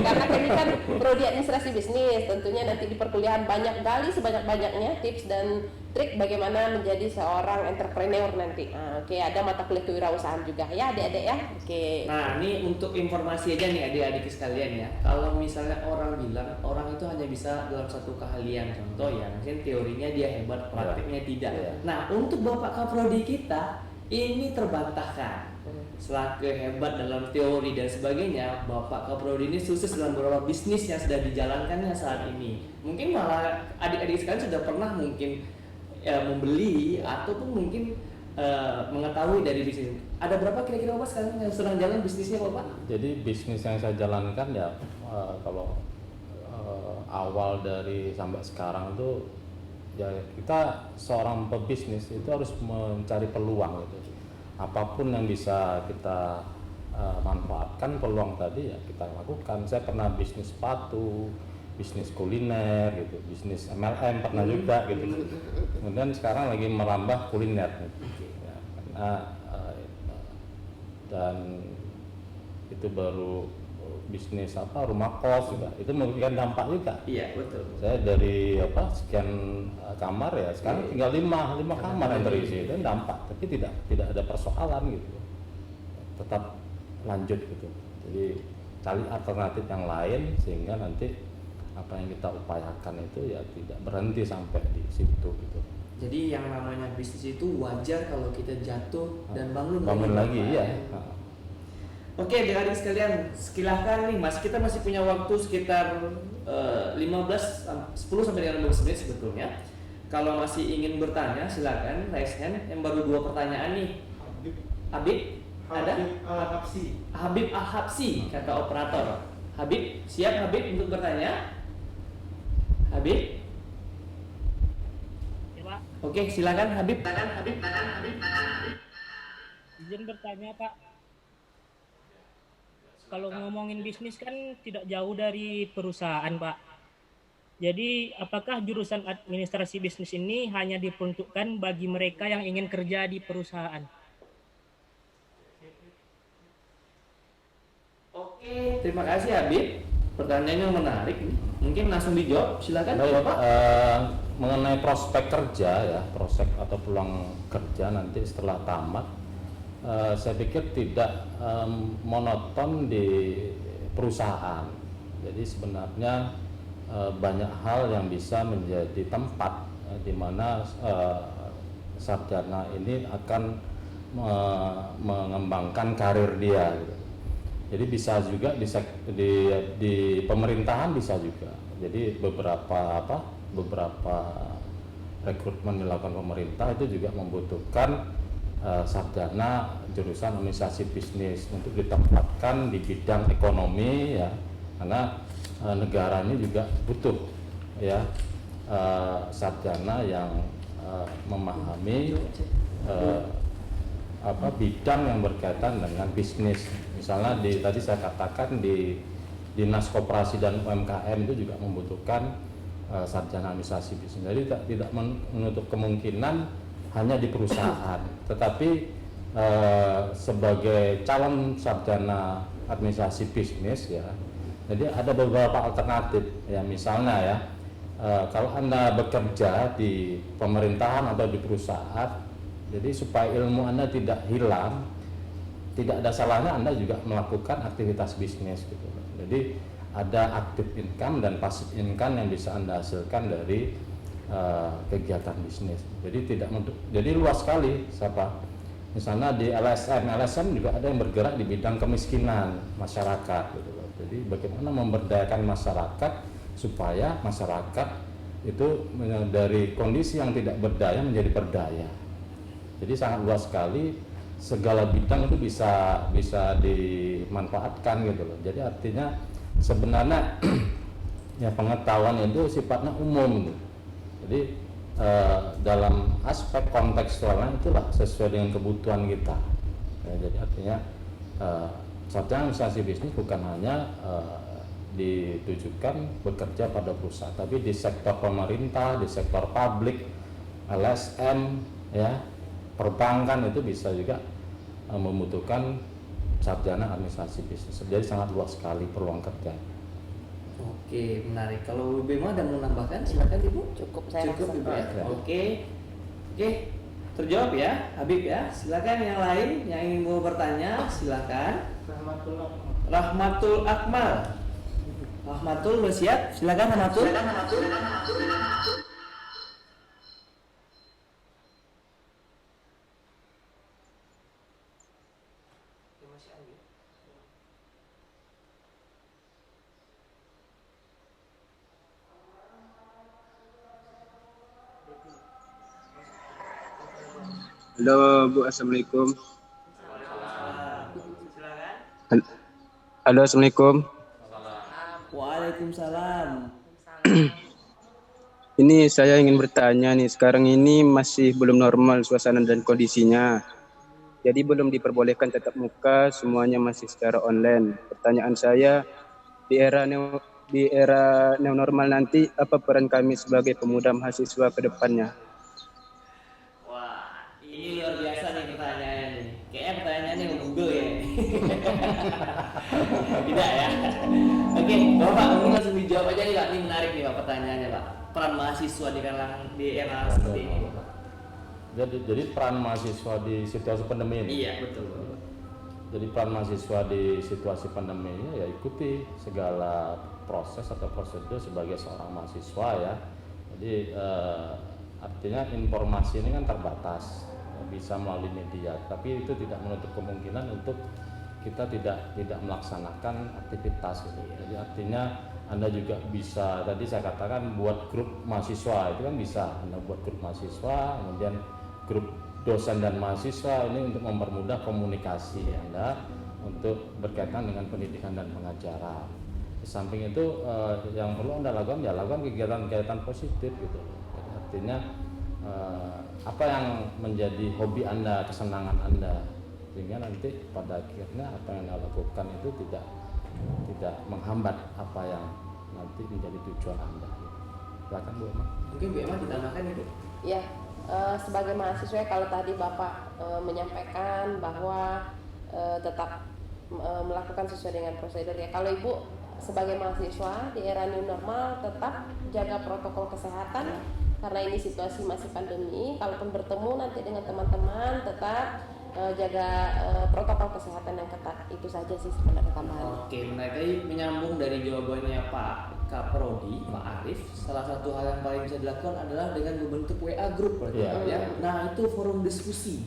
Karena ini kan prodi administrasi bisnis, tentunya nanti di perkuliahan banyak kali sebanyak-banyaknya tips dan trik bagaimana menjadi seorang entrepreneur nanti. Oke, ada mata kuliah kewirausahaan juga ya adik-adik ya. Oke. Nah, ini untuk informasi aja nih adik-adik sekalian ya. Kalau misalnya orang bilang orang itu hanya bisa dalam satu keahlian, contoh ya, mungkin teorinya dia hebat, praktiknya tidak. Nah, untuk Bapak Kaprodi kita ini terbantahkan. Selaku hebat dalam teori dan sebagainya, Bapak Kaprodi ini sukses dalam beberapa bisnis yang sudah dijalankannya saat ini. Mungkin malah adik-adik sekalian sudah pernah mungkin membeli ataupun mungkin mengetahui dari bisnis. Ada berapa kira-kira Bapak sekarang yang sedang jalan bisnisnya Bapak? Jadi bisnis yang saya jalankan ya kalau awal dari sampai sekarang itu ya, kita seorang pebisnis itu harus mencari peluang gitu. Apapun yang bisa kita manfaatkan peluang tadi ya kita lakukan. Saya pernah bisnis sepatu, bisnis kuliner gitu, bisnis MLM pernah juga gitu. Kemudian sekarang lagi merambah kuliner gitu. Ya, karena dan itu baru bisnis rumah kos juga, itu memberikan dampak juga. Iya betul. Saya dari sekian kamar ya sekarang tinggal 5 kamar yang terisi, itu dampak, tapi tidak ada persoalan gitu, tetap lanjut gitu. Jadi cari alternatif yang lain sehingga nanti apa yang kita upayakan itu ya tidak berhenti sampai di situ gitu. Jadi yang namanya bisnis itu wajar kalau kita jatuh dan bangun lagi ya. Oke, adik-adik sekalian, silahkan nih Mas, kita masih punya waktu sekitar 10 sampai dengan 15 menit sebetulnya. Kalau masih ingin bertanya, silakan raise hand. Yang baru 2 pertanyaan nih. Habib, ada? Habib Al-Habsi, kata operator. Habib, siap Habib untuk bertanya? Habib? Ya, Pak. Oke, silakan Habib. Izin bertanya, Pak. kalau ngomongin bisnis kan tidak jauh dari perusahaan, Pak. Jadi, apakah jurusan administrasi bisnis ini hanya diperuntukkan bagi mereka yang ingin kerja di perusahaan? Oke, terima kasih Habib. Pertanyaannya menarik. Mungkin langsung dijawab. Silakan Baik, Bapak. mengenai prospek kerja ya, prospek atau peluang kerja nanti setelah tamat, saya pikir tidak monoton di perusahaan. Jadi sebenarnya banyak hal yang bisa menjadi tempat di mana sarjana ini akan mengembangkan karir dia gitu. Jadi bisa juga di pemerintahan bisa juga. Jadi beberapa rekrutmen dilakukan pemerintah itu juga membutuhkan sarjana jurusan administrasi bisnis untuk ditempatkan di bidang ekonomi ya, karena negara ini juga butuh ya sarjana yang memahami bidang yang berkaitan dengan bisnis. Misalnya tadi saya katakan di Dinas Koperasi dan UMKM itu juga membutuhkan sarjana administrasi bisnis. Jadi tidak menutup kemungkinan hanya di perusahaan, tetapi sebagai calon sarjana administrasi bisnis ya. Jadi ada beberapa alternatif ya, misalnya ya kalau Anda bekerja di pemerintahan atau di perusahaan, jadi supaya ilmu Anda tidak hilang, tidak ada salahnya Anda juga melakukan aktivitas bisnis gitu. Jadi ada active income dan passive income yang bisa Anda hasilkan dari kegiatan bisnis. Jadi luas sekali siapa. Misalnya di LSM juga ada yang bergerak di bidang kemiskinan masyarakat gitu loh. Jadi bagaimana memberdayakan masyarakat supaya masyarakat itu dari kondisi yang tidak berdaya menjadi berdaya. Jadi sangat luas sekali, segala bidang itu bisa dimanfaatkan gitu loh. Jadi artinya sebenarnya ya pengetahuan itu sifatnya umum gitu. Jadi dalam aspek kontekstualnya itulah sesuai dengan kebutuhan kita ya, jadi artinya sarjana administrasi bisnis bukan hanya ditujukan bekerja pada perusahaan, tapi di sektor pemerintah, di sektor publik, LSM ya, perbankan itu bisa juga membutuhkan sarjana administrasi bisnis. Jadi sangat luas sekali peluang kerja. Oke, menarik. Kalau Bu Bema ada mau menambahkan, silakan Ibu. Cukup saya Cukup rasa. Ibu ya. Ya. Oke, terjawab ya, Habib ya. Silakan yang lain yang ingin mau bertanya, silakan. Rahmatul Akmal. Rahmatul bersiap. Silakan Rahmatul. Halo Bu, Assalamualaikum. Halo, Assalamualaikum. Waalaikumsalam. Ini saya ingin bertanya nih, sekarang ini masih belum normal suasana dan kondisinya. Jadi belum diperbolehkan tatap muka, semuanya masih secara online. Pertanyaan saya, di era new normal nanti, apa peran kami sebagai pemuda mahasiswa ke depannya? Ini luar biasa nih pertanyaannya nih. Kayaknya pertanyaannya Google ya. Tidak ya. Oke, Bapak mungkin langsung dijawab aja nih Pak. Ini menarik nih Pak pertanyaannya Pak. Peran mahasiswa di era seperti ini Pak. Jadi peran mahasiswa di situasi pandemi ini. Iya betul. Jadi peran mahasiswa di situasi pandemi ini ya ikuti segala proses atau prosedur sebagai seorang mahasiswa ya. Jadi artinya informasi ini kan terbatas, bisa melalui media, tapi itu tidak menutup kemungkinan untuk kita tidak melaksanakan aktivitas gitu. Jadi artinya Anda juga bisa, tadi saya katakan buat grup mahasiswa itu kan bisa Anda buat grup mahasiswa, kemudian grup dosen dan mahasiswa ini untuk mempermudah komunikasi Anda untuk berkaitan dengan pendidikan dan pengajaran. Di samping itu yang perlu Anda lakukan ya lakukan kegiatan-kegiatan positif gitu. Jadi artinya apa yang menjadi hobi Anda, kesenangan Anda, sehingga nanti pada akhirnya apa yang Anda lakukan itu tidak menghambat apa yang nanti menjadi tujuan Anda. Silakan Bu Emma. Mungkin Bu Emma ditambahkan itu. Ya, sebagai mahasiswa kalau tadi Bapak menyampaikan bahwa tetap melakukan sesuai dengan prosedur ya. Kalau Ibu sebagai mahasiswa di era new normal tetap jaga protokol kesehatan karena ini situasi masih pandemi. Kalaupun bertemu nanti dengan teman-teman tetap jaga protokol kesehatan yang ketat. Itu saja sih sebenarnya tambahan. Oke, menarik. Tadi menyambung dari jawabannya Pak Kaprodi, Pak Arif, salah satu hal yang paling bisa dilakukan adalah dengan membentuk WA group ya. Nah, itu forum diskusi.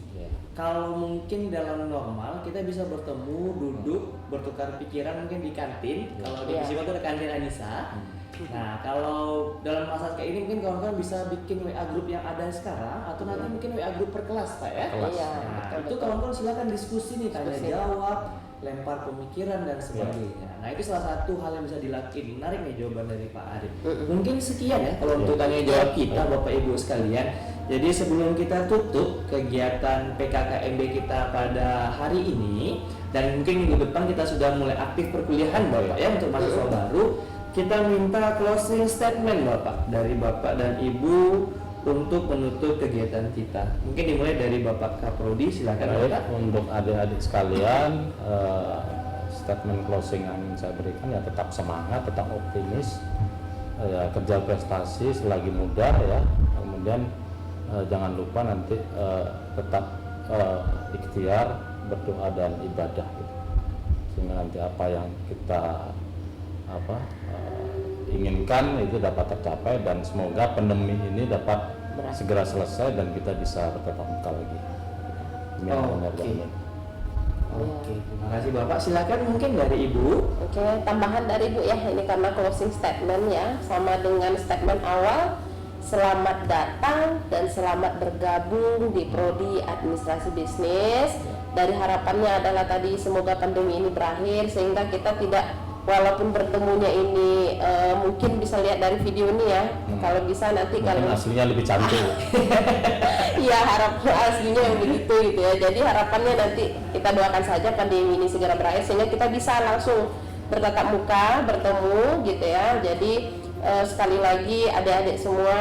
Kalau mungkin dalam normal kita bisa bertemu, duduk, bertukar pikiran mungkin di kantin. Kalau di Persiwa itu ada kantin Anissa. Nah, kalau dalam masa kayak ini mungkin kawan-kawan bisa bikin WA group yang ada sekarang atau nanti mungkin WA group per kelas Pak ya. Nah, itu kawan-kawan silakan diskusi nih, tanya jawab, lempar pemikiran dan sebagainya. Nah, itu salah satu hal yang bisa dilakukan. Menarik nih jawaban dari Pak Arif. Mungkin sekian ya kalau untuk tanya jawab kita Bapak Ibu sekalian. Jadi sebelum kita tutup kegiatan PKKMB kita pada hari ini dan mungkin minggu depan kita sudah mulai aktif perkuliahan Bapak ya untuk mahasiswa baru, kita minta closing statement Bapak dari Bapak dan Ibu untuk menutup kegiatan kita. Mungkin dimulai dari Bapak Kaprodi, silakan Bapak. Untuk adik-adik sekalian, statement closing yang ingin saya berikan ya tetap semangat, tetap optimis, ya, kerja prestasi selagi muda ya. Kemudian jangan lupa nanti tetap ikhtiar, berdoa dan ibadah gitu. Sehingga nanti apa yang kita inginkan itu dapat tercapai dan semoga pandemi ini dapat segera selesai dan kita bisa bertatap muka lagi. Oke, terima kasih Bapak. Silakan mungkin dari Ibu. Oke, tambahan dari Ibu ya, ini karena closing statement ya, sama dengan statement awal. Selamat datang dan selamat bergabung di Prodi Administrasi Bisnis. Dari harapannya adalah tadi semoga pandemi ini berakhir sehingga kita tidak, walaupun bertemunya ini mungkin bisa lihat dari video ini ya. Kalau bisa nanti mungkin kalau aslinya lebih cantik. Iya, harap aslinya yang begitu gitu ya. Jadi harapannya nanti kita doakan saja pandemi ini segera berakhir sehingga kita bisa langsung bertatap muka, bertemu gitu ya. Jadi sekali lagi adik-adik semua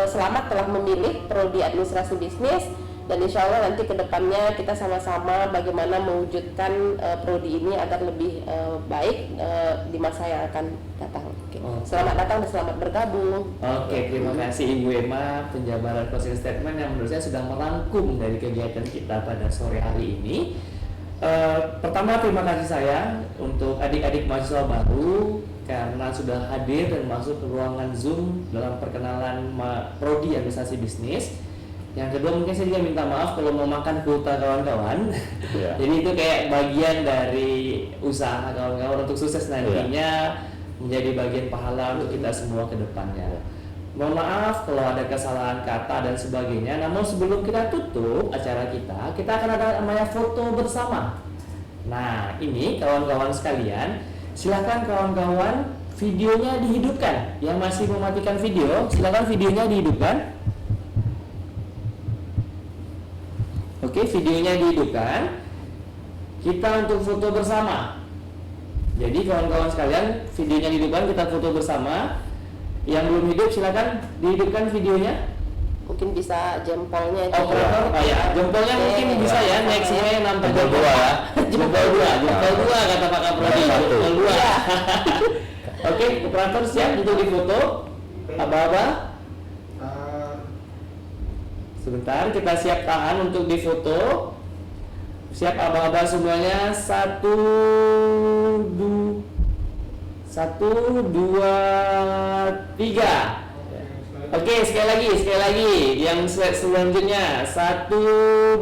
selamat telah memilih Prodi Administrasi Bisnis dan insya Allah nanti kedepannya kita sama-sama bagaimana mewujudkan Prodi ini agar lebih baik di masa yang akan datang. Selamat datang dan selamat bergabung. Terima kasih Ibu Emma, penjabaran closing statement yang menurut saya sudah merangkum dari kegiatan kita pada sore hari ini. Pertama terima kasih saya untuk adik-adik mahasiswa baru karena sudah hadir dan masuk ke ruangan Zoom dalam perkenalan Prodi Administrasi Bisnis. Yang kedua mungkin saya juga minta maaf kalau mau makan kuota kawan-kawan. Jadi itu kayak bagian dari usaha kawan-kawan untuk sukses nantinya menjadi bagian pahala untuk kita semua ke depannya. Mohon maaf kalau ada kesalahan kata dan sebagainya. Namun sebelum kita tutup acara kita akan ada namanya foto bersama. Nah, ini kawan-kawan sekalian, silakan kawan-kawan videonya dihidupkan. Yang masih mematikan video, silakan videonya dihidupkan. Oke, videonya dihidupkan. Kita untuk foto bersama. Jadi kawan-kawan sekalian, videonya dihidupkan, kita foto bersama. Yang belum hidup silakan dihidupkan videonya. Mungkin bisa jempolnya jempolnya mungkin bisa ya, naik semuanya nampak jempol ya. Jempol dua kata Pak Kaprodi. Jempol dua. Oke, operator siap untuk difoto. Aba-aba. Sebentar, kita siap tahan untuk difoto. Siap aba-aba semuanya. 1, 2, 3. Oke, sekali lagi. Yang slide selanjutnya 1,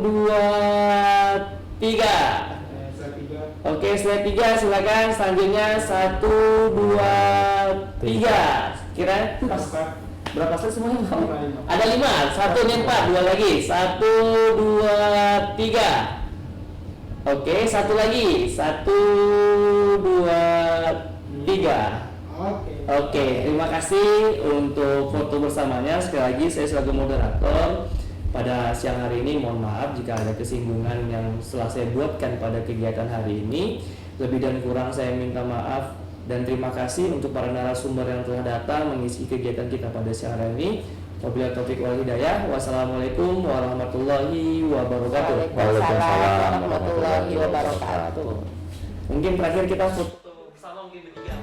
2, 3. Oke, slide 3 silakan. Selanjutnya 1, 2, 3. Kira pas berapa slide semuanya? Ada 5. 1 nih 4, 2 lagi. 1, 2, 3. Oke, satu lagi. 1, 2, 3. Oke, terima kasih untuk foto bersamanya. Sekali lagi saya sebagai moderator pada siang hari ini mohon maaf jika ada kesinggungan yang telah saya buatkan pada kegiatan hari ini. Lebih dan kurang saya minta maaf dan terima kasih untuk para narasumber yang telah datang mengisi kegiatan kita pada siang hari ini. Wabillahi taufiq wal hidayah. Wassalamualaikum warahmatullahi wabarakatuh. Waalaikumsalam warahmatullahi wabarakatuh. Mungkin terakhir kita foto bersama mungkin bertiga.